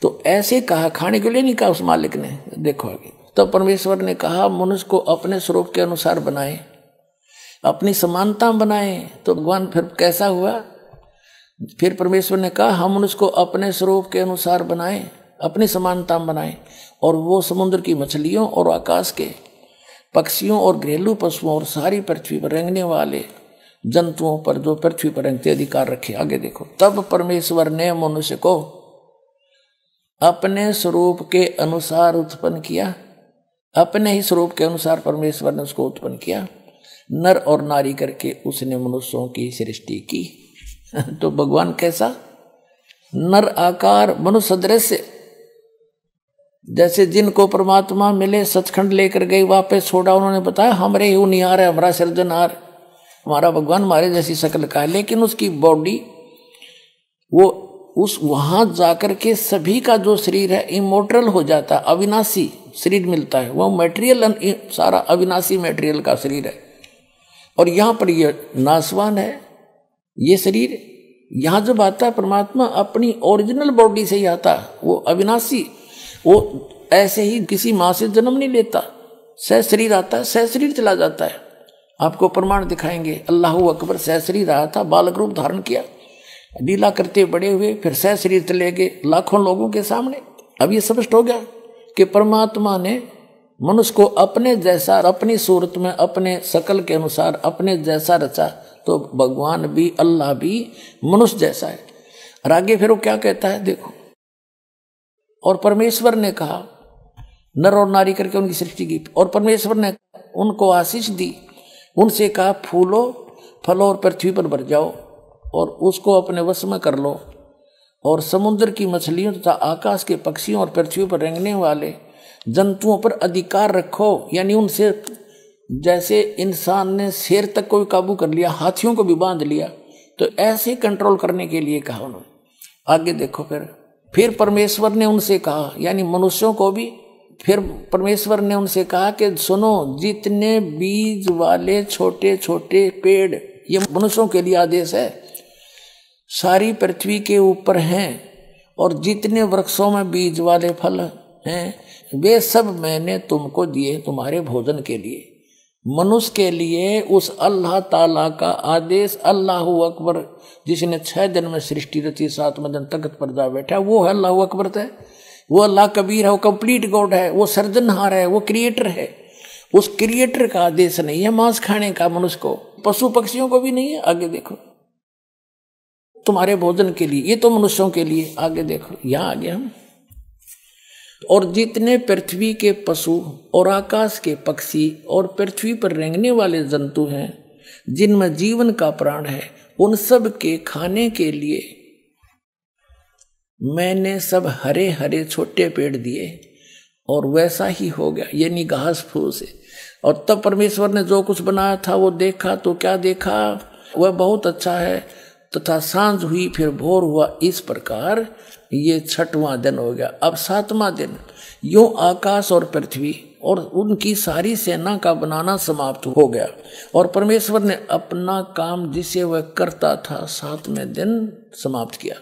तो ऐसे कहा, खाने के लिए नहीं कहा उस मालिक ने। देखो आगे, तब परमेश्वर ने कहा मनुष्य को अपने स्वरूप के अनुसार बनाए, अपनी समानता बनाए। तो भगवान फिर कैसा हुआ? फिर परमेश्वर ने कहा हम मनुष्य को अपने स्वरूप के अनुसार बनाए, अपनी समानता बनाए, और वो समुद्र की मछलियों और आकाश के पक्षियों और घरेलू पशुओं और सारी पृथ्वी पर रेंगने वाले जंतुओं पर जो पृथ्वी पर रेंगते अधिकार रखे। आगे देखो, तब परमेश्वर ने मनुष्य को अपने स्वरूप के अनुसार उत्पन्न किया, अपने ही स्वरूप के अनुसार परमेश्वर ने उसको उत्पन्न किया, नर और नारी करके उसने मनुष्यों की सृष्टि की। तो भगवान कैसा? नर आकार, मनुष्य सदृश, जैसे जिनको परमात्मा मिले सचखंड लेकर गए, वापस छोड़ा, उन्होंने बताया हमरे ही निहार है, हमारा सृजनहार, हमारा भगवान हमारे जैसी शक्ल का है, लेकिन उसकी बॉडी वो उस वहां जाकर के सभी का जो शरीर है इमोर्टल हो जाता है, अविनाशी शरीर मिलता है, वो मटेरियल सारा अविनाशी मटेरियल का शरीर है। और यहाँ पर ये नाशवान है ये शरीर। यहाँ जब आता है परमात्मा अपनी ओरिजिनल बॉडी से ही आता, वो अविनाशी, वो ऐसे ही किसी माँ से जन्म नहीं लेता, सह शरीर आता है, सह शरीर चला जाता है। आपको प्रमाण दिखाएंगे, अल्लाह अकबर सह शरीर आया था, बालक रूप धारण किया, लीला करते बड़े हुए, फिर सह शरीर चले गए लाखों लोगों के सामने। अब ये स्पष्ट हो गया कि परमात्मा ने मनुष्य को अपने जैसा, अपनी सूरत में, अपने शकल के अनुसार अपने जैसा रचा। तो भगवान भी, अल्लाह भी मनुष्य जैसा है। और आगे फिर वो क्या कहता है देखो, और परमेश्वर ने कहा नर और नारी करके उनकी सृष्टि की, और परमेश्वर ने उनको आशीष दी, उनसे कहा फूलो फलो और पृथ्वी पर भर जाओ और उसको अपने वश में कर लो, और समुद्र की मछलियों तथा आकाश के पक्षियों और पृथ्वी पर रेंगने वाले जंतुओं पर अधिकार रखो। यानी उनसे जैसे इंसान ने शेर तक को भी काबू कर लिया, हाथियों को भी बांध लिया, तो ऐसे कंट्रोल करने के लिए कहा उन्होंने। आगे देखो, फिर परमेश्वर ने उनसे कहा, यानी मनुष्यों को भी, फिर परमेश्वर ने उनसे कहा कि सुनो, जितने बीज वाले छोटे छोटे पेड़, ये मनुष्यों के लिए आदेश है, सारी पृथ्वी के ऊपर हैं, और जितने वृक्षों में बीज वाले फल हैं वे सब मैंने तुमको दिए तुम्हारे भोजन के लिए। मनुष्य के लिए उस अल्लाह ताला का आदेश, अल्लाह अकबर, जिसने 6 दिन में सृष्टि रची, 7वें दिन तख्त पर जा बैठा, वो है अल्लाह अकबर है, वो अल्लाह कबीर है, वो कंप्लीट गॉड है, वो सर्जनहार है, वो क्रिएटर है। उस क्रिएटर का आदेश नहीं है मांस खाने का मनुष्य को, पशु पक्षियों को भी नहीं है। आगे देखो, तुम्हारे भोजन के लिए, ये तो मनुष्यों के लिए। आगे देखो, यहां आगे हम, और जितने पृथ्वी के पशु और आकाश के पक्षी और पृथ्वी पर रेंगने वाले जंतु हैं, जिनमें जीवन का प्राण है, उन सब के खाने के लिए मैंने सब हरे हरे छोटे पेड़ दिए, और वैसा ही हो गया, यानी घास फूस से। और तब परमेश्वर ने जो कुछ बनाया था वो देखा तो क्या देखा, वह बहुत अच्छा है। तथा सांझ हुई फिर भोर हुआ, इस प्रकार ये 6वां दिन हो गया। अब 7वां दिन यूं आकाश और पृथ्वी और उनकी सारी सेना का बनाना समाप्त हो गया और परमेश्वर ने अपना काम जिसे वह करता था 7वें दिन समाप्त किया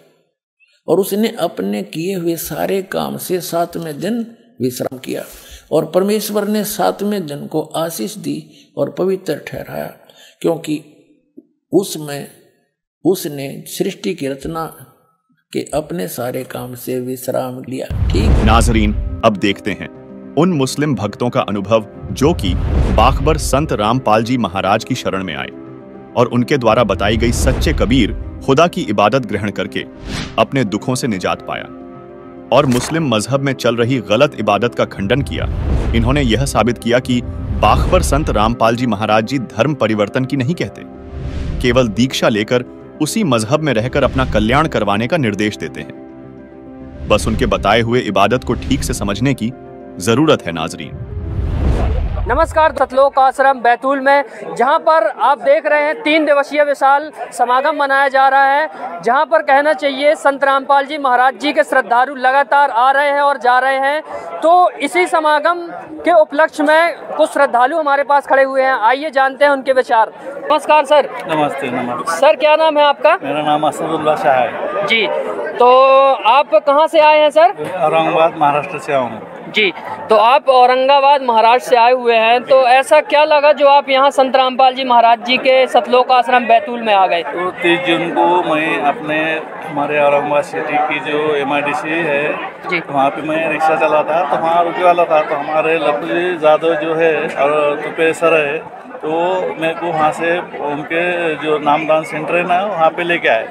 और उसने अपने किए हुए सारे काम से 7वें दिन विश्राम किया। और परमेश्वर ने 7वें दिन को आशीष दी और पवित्र ठहराया, क्योंकि उसमें उसने सृष्टि की रचना के अपने सारे काम से विश्राम लिया। ठीक नाजरीन, अब देखते हैं उन मुस्लिम भक्तों का अनुभव जो कि बाखबर संत रामपाल जी महाराज की शरण में आए और उनके द्वारा बताई गई सच्चे कबीर खुदा की इबादत ग्रहण करके अपने दुखों से निजात पाया और मुस्लिम मजहब में चल रही गलत इबादत का खंडन किया। इन्होंने यह साबित किया कि बाखबर संत रामपाल जी महाराज जी धर्म परिवर्तन की नहीं कहते, केवल दीक्षा लेकर उसी मजहब में रहकर अपना कल्याण करवाने का निर्देश देते हैं। बस उनके बताए हुए इबादत को ठीक से समझने की जरूरत है। नाजरीन, नमस्कार। सतलोक आश्रम बैतूल में जहां पर आप देख रहे हैं 3 दिवसीय विशाल समागम मनाया जा रहा है, जहां पर कहना चाहिए संत रामपाल जी महाराज जी के श्रद्धालु लगातार आ रहे हैं और जा रहे हैं। तो इसी समागम के उपलक्ष्य में कुछ श्रद्धालु हमारे पास खड़े हुए हैं, आइए जानते हैं उनके विचार। नमस्कार सर। नमस्ते। नमस्ते सर, क्या नाम है आपका? मेरा नाम असदुल्ला शाह है जी। तो आप कहाँ से आए हैं सर? औरंगाबाद महाराष्ट्र से आऊँ जी। तो आप औरंगाबाद महाराष्ट्र से आए हुए हैं, तो ऐसा क्या लगा जो आप यहाँ संत रामपाल जी महाराज जी के सतलोक आश्रम बैतूल में आ गए? तो 30 जून को मैं अपने हमारे औरंगाबाद सिटी की जो MIDC है जी, वहाँ पे मैं रिक्शा चलाता, तो वहाँ रुके वाला था। तो हमारे लखुजी जादव जो है और तुपे सर है, तो मेरे को वहाँ से उनके जो नामदान सेंटर है ना वहाँ पे लेके आए।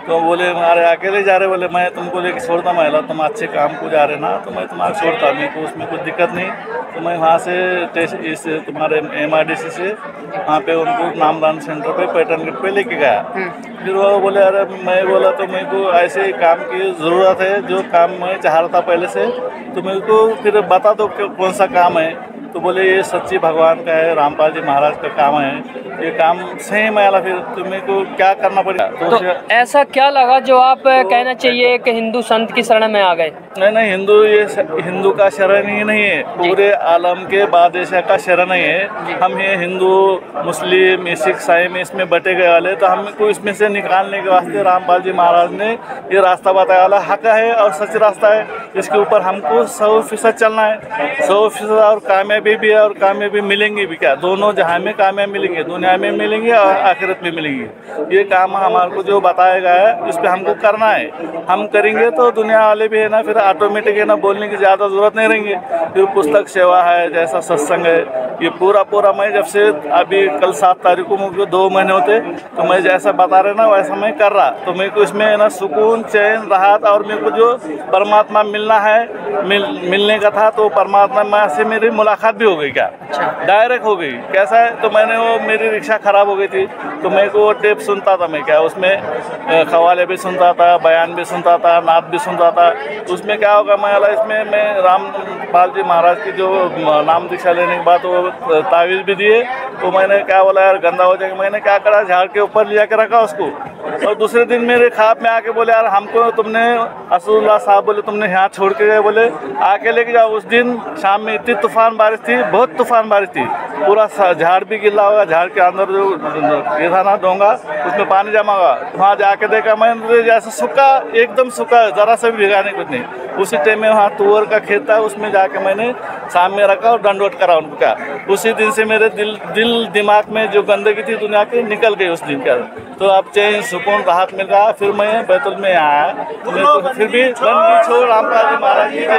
तो बोले हमारे अकेले जा रहे, बोले मैं तुमको लेके छोड़ता, महिला तुम अच्छे काम को जा रहे ना, तो मैं तुम्हारा छोड़ता, मेरे को उसमें कुछ दिक्कत नहीं। तो मैं वहाँ से इस तुम्हारे MIDC से वहाँ पे उनको नामदान सेंटर पे पैटर्न गेट पे लेके गया। फिर वो बोले अरे मैं बोला तो मेरे को ऐसे काम की ज़रूरत है जो काम मैं चाह रहा था पहले से, तो मेरे को फिर बता दो कौन सा काम है। तो बोले ये सच्ची भगवान का है, रामपाल जी महाराज का काम है, ये काम सही में आला। फिर तुम्हें को क्या करना पड़ेगा? तो ऐसा क्या लगा जो आप कहना चाहिए कि हिंदू संत की शरण में आ गए? नहीं, हिंदू का शरण ही नहीं है, पूरे आलम के बादशाह का शरण ही है। हम ये हिंदू मुस्लिम सिख ईसाई में इसमें बटे गए वाले, तो हमको इसमें से निकालने के वास्ते रामपाल जी महाराज ने ये रास्ता बताया वाला हक है और सच रास्ता है। इसके ऊपर हमको 100% चलना है, 100% और कामयाबी भी है और कामयाबी मिलेंगी भी। क्या दोनों जहां में कामयाबी मिलेंगे, दुनिया में मिलेंगे और आखिरत में मिलेंगी। ये काम हमारे को जो बताया गया है इस पर हमको करना है। हम करेंगे तो दुनिया वाले भी है ना, फिर ऑटोमेटिक है ना, बोलने की ज़्यादा ज़रूरत नहीं रहेंगे। फिर पुस्तक सेवा है, जैसा सत्संग है, ये पूरा मैं जब से अभी कल 7 तारीख को मुझे 2 महीने होते, तो मैं जैसा बता रहे ना वैसा मैं कर रहा। तो मेरे को इसमें है ना सुकून, चैन, राहत और मेरे को जो परमात्मा मिलना है मिलने का था, तो परमात्मा से मेरी मुलाकात भी हो गई। क्या डायरेक्ट हो गई? कैसा है, तो मैंने वो मेरी रिक्शा ख़राब हो गई थी, तो मेरे को वो टेप सुनता था मैं, क्या उसमें खवाले भी सुनता था, बयान भी सुनता था, नात भी सुनता था। उसमें क्या होगा मैं रामपाल जी महाराज की जो नाम दीक्षा लेने के बाद वो तावीज़ भी दिए, तो मैंने क्या बोला यार गंदा हो जाएगा, मैंने क्या करा झाड़ के ऊपर लिया के रखा उसको। और दूसरे दिन मेरे ख्वाब में आके बोले यार हमको तुमने असदुल्ला साहब बोले तुमने यहाँ छोड़ के गए, बोले आके लेके जाओ। उस दिन शाम में इतनी तूफान बारिश थी, बहुत तूफान बारिश थी, पूरा झाड़ भी गिला होगा, झाड़ के अंदर जो ये था ना डोंगा उसमें पानी जमा हुआ। वहाँ जाके देखा मैं जैसे सूखा, एकदम सूखा, ज़रा सा भी भिगाने कुछ नहीं। उसी टाइम में वहाँ तुअर का खेत था, उसमें जाके मैंने सामने रखा और दंडवत करा उनको। क्या उसी दिन से मेरे दिल दिमाग में जो गंदगी थी दुनिया की निकल गई उस दिन। क्या तो अब चैन सुकून राहत मिल रहा। फिर मैं बैतूल में आया, तो मेरे को फिर भी बंदी छोड़ रामपाल जी महाराज जी के।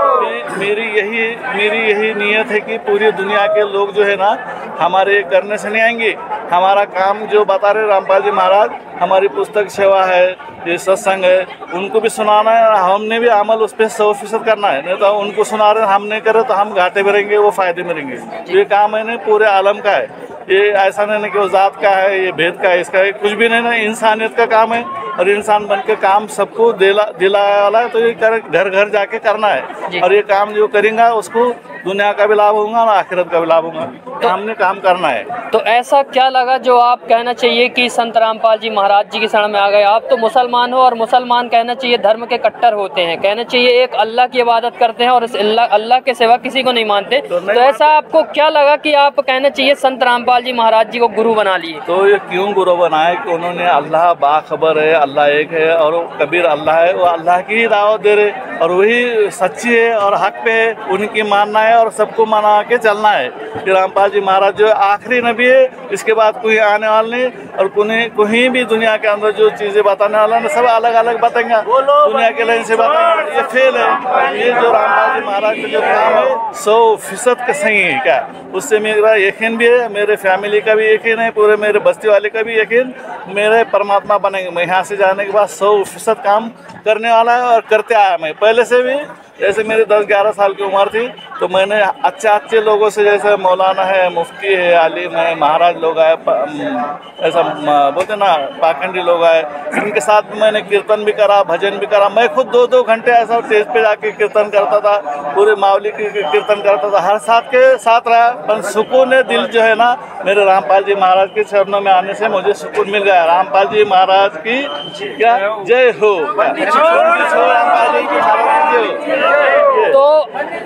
तो मेरी यही नियत है कि पूरी दुनिया के लोग जो है ना हमारे करने से नहीं आएंगे। हमारा काम जो बता रहे रामपाल जी महाराज, हमारी पुस्तक सेवा है, ये सत्संग है, उनको भी सुनाना है। हमने भी अमल उस पर 100% करना है, नहीं तो उनको सुना रहे हम नहीं करे तो हम घाटे में रहेंगे, वो फायदे में रहेंगे। तो ये काम है ना पूरे आलम का है। ये ऐसा नहीं कि वो जात का है, ये भेद का है, इसका है, कुछ भी नहीं ना, इंसानियत का काम है। और इंसान बन के काम सबको दिलाया वाला है, तो ये घर घर जाके करना है। और ये काम जो करेंगे उसको दुनिया का भी लाभ होगा और आखिरत का भी लाभ होगा। तो हमने काम करना है। तो ऐसा क्या लगा जो आप कहना चाहिए कि संत रामपाल जी महाराज जी की शरण में आ गए? आप तो मुसलमान हो और मुसलमान कहना चाहिए धर्म के कट्टर होते हैं, कहना चाहिए एक अल्लाह की इबादत करते हैं और इस अल्लाह के सिवा किसी को नहीं मानते। तो ऐसा आपको क्या लगा कि आप कहना चाहिए संत रामपाल जी महाराज जी को गुरु बना लिए? तो ये क्यों गुरु बनाए कि उन्होंने अल्लाह बाखबर है, अल्लाह एक है और कबीर अल्लाह है, वो अल्लाह की ही दावत दे रहे और वही सच्ची है और हक पे है, उनकी मानना है और सबको मना के चलना है कि रामपाल जी महाराज जो आखिरी नबी है, इसके बाद कोई आने वाला नहीं और कोई भी दुनिया के अंदर जो चीज़ें बताने वाला है सब अलग अलग बताएंगे, दुनिया के लाइन से बताएंगे। ये फेल है। ये जो रामपाल जी महाराज का जो काम है 100% का सही है क्या, उससे मेरा यकीन भी है, मेरे फैमिली का भी यकीन है, पूरे मेरे बस्ती वाले का भी यकीन, मेरे परमात्मा बनेंगे। मैं यहाँ से जाने के बाद 100% काम करने वाला है और करते आया। मैं पहले से भी जैसे मेरी 10-11 साल की उम्र थी तो मैंने अच्छे लोगों से, जैसे मौलाना है, मुफ्ती है, आलिम है, महाराज लोग आए, ऐसा बोलते ना पाखंडी लोग आए, इनके साथ मैंने कीर्तन भी करा, भजन भी करा। मैं खुद 2-2 घंटे ऐसा स्टेज पे जाके कीर्तन करता था, पूरे मावली की कीर्तन करता था, हर साथ के साथ रहा। पर सुकून दिल जो है ना, मेरे रामपाल जी महाराज के चरणों में आने से मुझे सुकून मिल गया। रामपाल जी महाराज की क्या जय हो, रामपाल जी की महाराज की जय हो। तो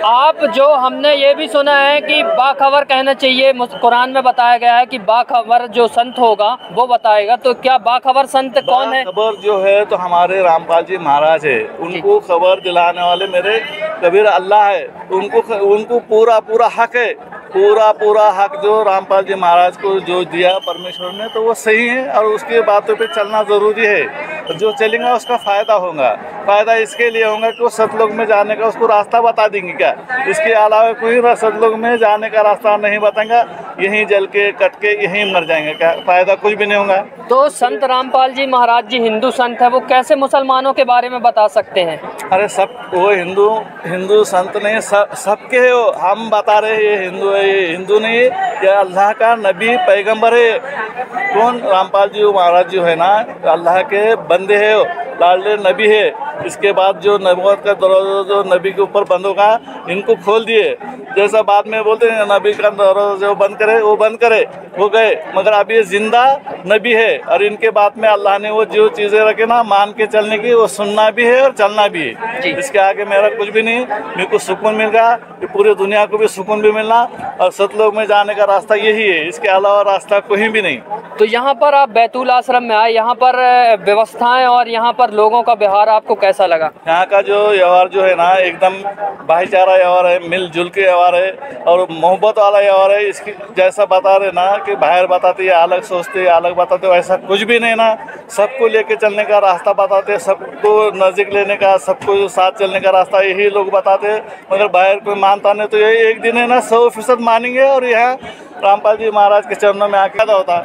आप जो हमने ये भी सुना है कि बाखबर कहना चाहिए, कुरान में बताया गया है कि बाखबर जो संत होगा वो बताएगा, तो क्या बाखबर संत कौन है? खबर जो है तो हमारे रामपाल जी महाराज है, उनको खबर दिलाने वाले मेरे कबीर अल्लाह है। उनको पूरा हक है, पूरा हक जो रामपाल जी महाराज को जो दिया परमेश्वर ने, तो वो सही है और उसके बातों पे चलना ज़रूरी है। जो चलेगा उसका फ़ायदा होगा। फ़ायदा इसके लिए होगा कि वो सतलोक में जाने का उसको रास्ता बता देंगे क्या, इसके अलावा कोई सतलोक में जाने का रास्ता नहीं बताएंगा, यहीं जल के कट के यहीं मर जाएंगे, क्या फ़ायदा कुछ भी नहीं होगा। तो संत रामपाल जी महाराज जी हिंदू संत है, वो कैसे मुसलमानों के बारे में बता सकते हैं? अरे सब वो हिंदू संत नहीं, सबके है वो। हम बता रहे हैं ये हिंदू है, ये हिंदू नहीं है, ये अल्लाह का नबी पैगंबर है। कौन? रामपाल जी महाराज जो है ना, अल्लाह के बंदे है, लाडले नबी है। इसके बाद जो नबूवत का दरवाजा जो नबी के ऊपर बंद होगा, इनको खोल दिए। जैसा बाद में बोलते हैं नबी का दरवाजा जो बंद करे वो बंद करे, वो गए, मगर अब ये जिंदा नबी है और इनके बाद में अल्लाह ने वो जो चीज़ें रखे ना मान के चलने की, वो सुनना भी है और चलना भी है। इसके आगे मेरा कुछ भी नहीं। मेरे को सुकून मिल गया कि पूरी दुनिया को भी सुकून भी मिलना और सतलोक में जाने का रास्ता यही है, इसके अलावा रास्ता कोई भी नहीं। तो यहाँ पर आप बैतूल आश्रम में आए, यहाँ पर व्यवस्थाएं और यहाँ पर लोगों का व्यवहार आपको कैसा लगा? यहाँ का जो व्यवहार जो है ना, एकदम भाईचारा व्यवहार है, मिलजुल के व्यवहार है और मोहब्बत वाला व्यवहार है। इसकी जैसा बता रहे ना कि बाहर बताते अलग सोचते अलग बताते, वैसा कुछ भी नहीं ना। सबको लेके चलने का रास्ता बताते, सबको नज़दीक लेने का, सबको साथ चलने का रास्ता यही लोग बताते। मगर बाहर कोई मानता नहीं, तो यही एक दिन है ना 100% मानेंगे और यहाँ रामपाल जी महाराज के चरणों में आके होता।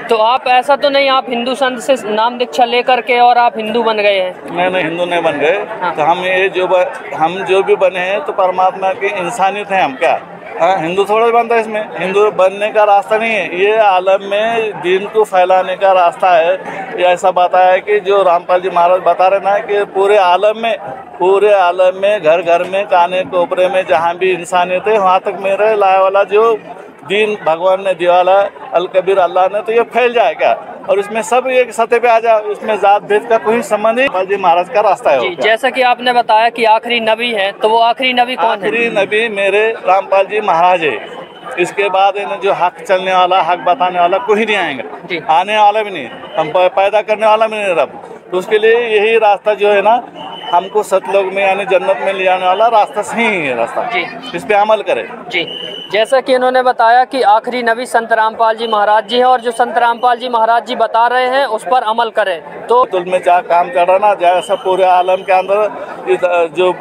तो आप ऐसा तो नहीं आप हिंदू संत से नाम दीक्षा लेकर के और आप हिंदू बन गए हैं? नहीं, हिंदू नहीं बन गए। हाँ। तो हम जो भी बने हैं तो परमात्मा की इंसानियत है हम, क्या हाँ हिंदू थोड़ा बनता है। इसमें हिंदू बनने का रास्ता नहीं है, ये आलम में दीन को फैलाने का रास्ता है। ये ऐसा बताया है कि जो रामपाल जी महाराज बता रहे ना कि पूरे आलम में घर घर में काने कोपरे में जहाँ भी इंसानियत है, वहाँ तक मेरे लाए वाला जो दीन भगवान ने दिया वाला अल कबीर अल्लाह ने, तो ये फैल जाएगा और इसमें सब एक सतह पे आ जाए, उसमें जात भेद का कोई संबंध नहीं। रामपाल जी महाराज का रास्ता है। जैसा कि आपने बताया कि आखिरी नबी है, तो वो आखिरी नबी कौन है? आखिरी नबी मेरे रामपाल जी महाराज है। इसके बाद इन्हें जो हक चलने वाला, हक बताने वाला कोई नहीं आएगा, आने वाला भी नहीं, हम पैदा करने वाला भी नहीं रब। तो उसके लिए यही रास्ता जो है ना, हमको सतलोक में यानी जन्नत में ले जाने वाला रास्ता सही है रास्ता जी। इस पे अमल करें जी। जैसा कि इन्होंने बताया कि आखिरी नबी संत रामपाल जी महाराज जी है और जो संत रामपाल जी महाराज जी बता रहे हैं उस पर अमल करें। तो तुल में जहाँ काम चल रहा ना, जैसा पूरे आलम के अंदर जो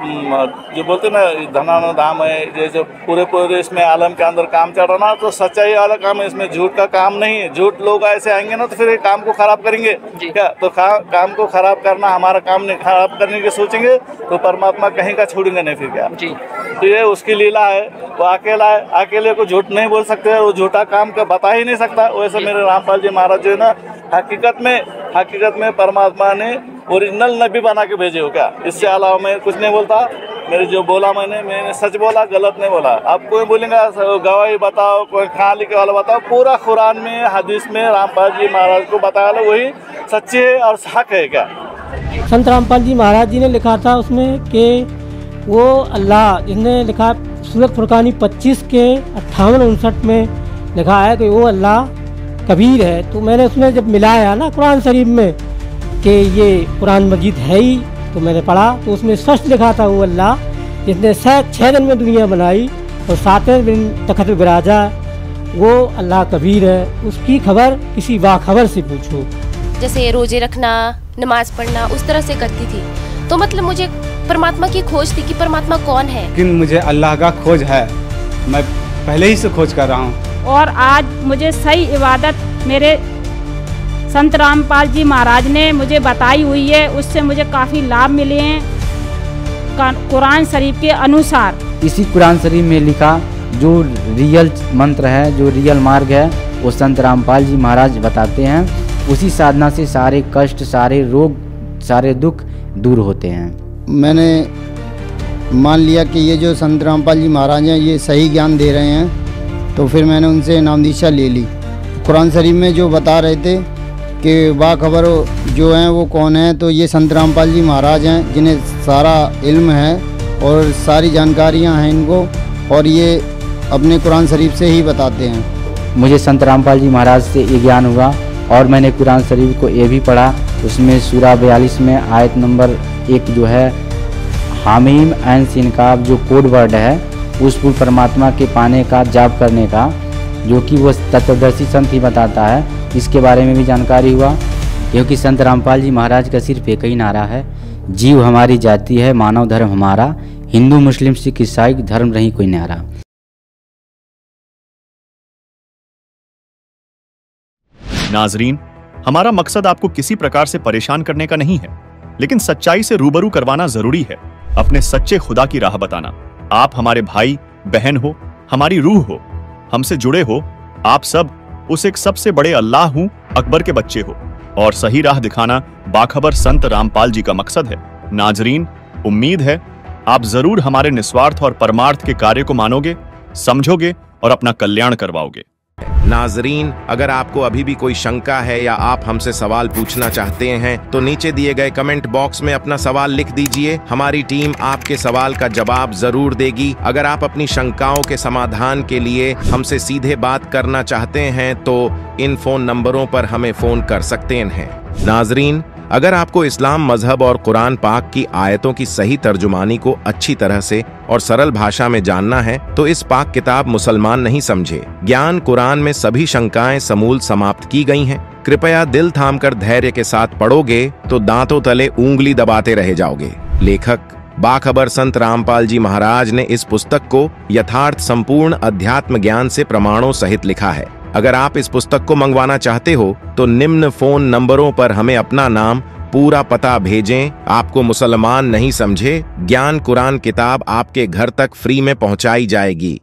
बोलते ना धनाना धाम है, जैसे पूरे इसमें आलम के अंदर काम चल रहा ना, तो सच्चाई वाला काम है, इसमें झूठ का काम नहीं है। झूठ लोग ऐसे आएंगे ना तो फिर काम को खराब करेंगे क्या, तो काम को खराब करना हमारा काम नहीं, खराब करने की सोचेंगे तो परमात्मा कहीं का छोड़ेंगे नहीं फिर क्या जी। तो ये उसकी लीला है, वो अकेला है, अकेले को झूठ नहीं बोल सकते, वो झूठा काम का बता ही नहीं सकता। वैसे मेरे रामपाल जी महाराज जो है ना, हकीकत में परमात्मा ने ओरिजिनल नबी बना के भेजे हो क्या, इससे अलावा मैं कुछ नहीं बोलता। मेरे जो बोला मैंने सच बोला, गलत नहीं बोला। अब कोई बोलेगा गवाही बताओ, कोई कहाँ लिखे वाला बताओ, पूरा कुरान में हदीस में रामपाल जी महाराज को बताया वही सच्चे है और हक है। क्या संत रामपाल जी महाराज जी ने लिखा था उसमें कि वो अल्लाह, जिसने लिखा सूरत फुरकानी 25 के 58-59 में लिखा है कि वो अल्लाह कबीर है। तो मैंने उसमें जब मिलाया ना कुरान शरीफ में कि ये कुरान मजीद है ही, तो मैंने पढ़ा तो उसमें स्पष्ट लिखा था वो अल्लाह जिसने 6 दिन में दुनिया बनाई और 7वें दिन तख्त पे विराजा, वो अल्लाह कबीर है। उसकी खबर किसी बाखबर से पूछो। जैसे रोजे रखना, नमाज पढ़ना, उस तरह से करती थी। तो मतलब मुझे परमात्मा की खोज थी कि परमात्मा कौन है। लेकिन मुझे अल्लाह का खोज है, मैं पहले ही से खोज कर रहा हूँ। और आज मुझे सही इबादत मेरे संत रामपाल जी महाराज ने मुझे बताई हुई है, उससे मुझे काफ़ी लाभ मिले हैं कुरान शरीफ के अनुसार। इसी कुरान शरीफ में लिखा जो रियल मंत्र है, जो रियल मार्ग है, वो संत रामपाल जी महाराज बताते हैं। उसी साधना से सारे कष्ट, सारे रोग, सारे दुख दूर होते हैं। मैंने मान लिया कि ये जो संत रामपाल जी महाराज हैं ये सही ज्ञान दे रहे हैं, तो फिर मैंने उनसे नामदीक्षा ले ली। कुरान शरीफ में जो बता रहे थे कि बाखबर जो हैं वो कौन है, तो ये संत रामपाल जी महाराज हैं जिन्हें सारा इल्म है और सारी जानकारियां हैं इनको, और ये अपने कुरान शरीफ से ही बताते हैं। मुझे संत रामपाल जी महाराज से ये ज्ञान हुआ और मैंने कुरान शरीफ को ये भी पढ़ा। उसमें सूरा 42 में आयत नंबर 1 जो है हामीम ऐन सीन का जो कोड वर्ड है, उस परमात्मा के पाने का, जाप करने का, जो कि वो तत्वदर्शी संत ही बताता है, इसके बारे में भी जानकारी हुआ। क्योंकि संत रामपाल जी महाराज का सिर्फ एक ही नारा है, जीव हमारी जाति है, मानव धर्म हमारा, हिंदू मुस्लिम सिख ईसाई धर्म नहीं कोई न्यारा। नाजरीन, हमारा मकसद आपको किसी प्रकार से परेशान करने का नहीं है, लेकिन सच्चाई से रूबरू करवाना जरूरी है। अपने सच्चे खुदा की राह बताना। आप हमारे भाई बहन हो, हमारी रूह हो, हमसे जुड़े हो। आप सब उस एक सबसे बड़े अल्लाह हूं अकबर के बच्चे हो, और सही राह दिखाना बाखबर संत रामपाल जी का मकसद है। नाजरीन, उम्मीद है आप जरूर हमारे निस्वार्थ और परमार्थ के कार्य को मानोगे, समझोगे और अपना कल्याण करवाओगे। नाजरीन, अगर आपको अभी भी कोई शंका है या आप हमसे सवाल पूछना चाहते हैं तो नीचे दिए गए कमेंट बॉक्स में अपना सवाल लिख दीजिए। हमारी टीम आपके सवाल का जवाब जरूर देगी। अगर आप अपनी शंकाओं के समाधान के लिए हमसे सीधे बात करना चाहते हैं तो इन फोन नंबरों पर हमें फोन कर सकते हैं। नाजरीन, अगर आपको इस्लाम मजहब और कुरान पाक की आयतों की सही तर्जुमानी को अच्छी तरह से और सरल भाषा में जानना है तो इस पाक किताब मुसलमान नहीं समझे ज्ञान कुरान में सभी शंकाएं समूल समाप्त की गई हैं। कृपया दिल थामकर धैर्य के साथ पढ़ोगे तो दांतों तले उंगली दबाते रह जाओगे। लेखक बाखबर संत रामपाल जी महाराज ने इस पुस्तक को यथार्थ संपूर्ण अध्यात्म ज्ञान से प्रमाणों सहित लिखा है। अगर आप इस पुस्तक को मंगवाना चाहते हो तो निम्न फोन नंबरों पर हमें अपना नाम, पूरा पता भेजें। आपको मुसलमान नहीं समझे ज्ञान कुरान किताब आपके घर तक फ्री में पहुंचाई जाएगी।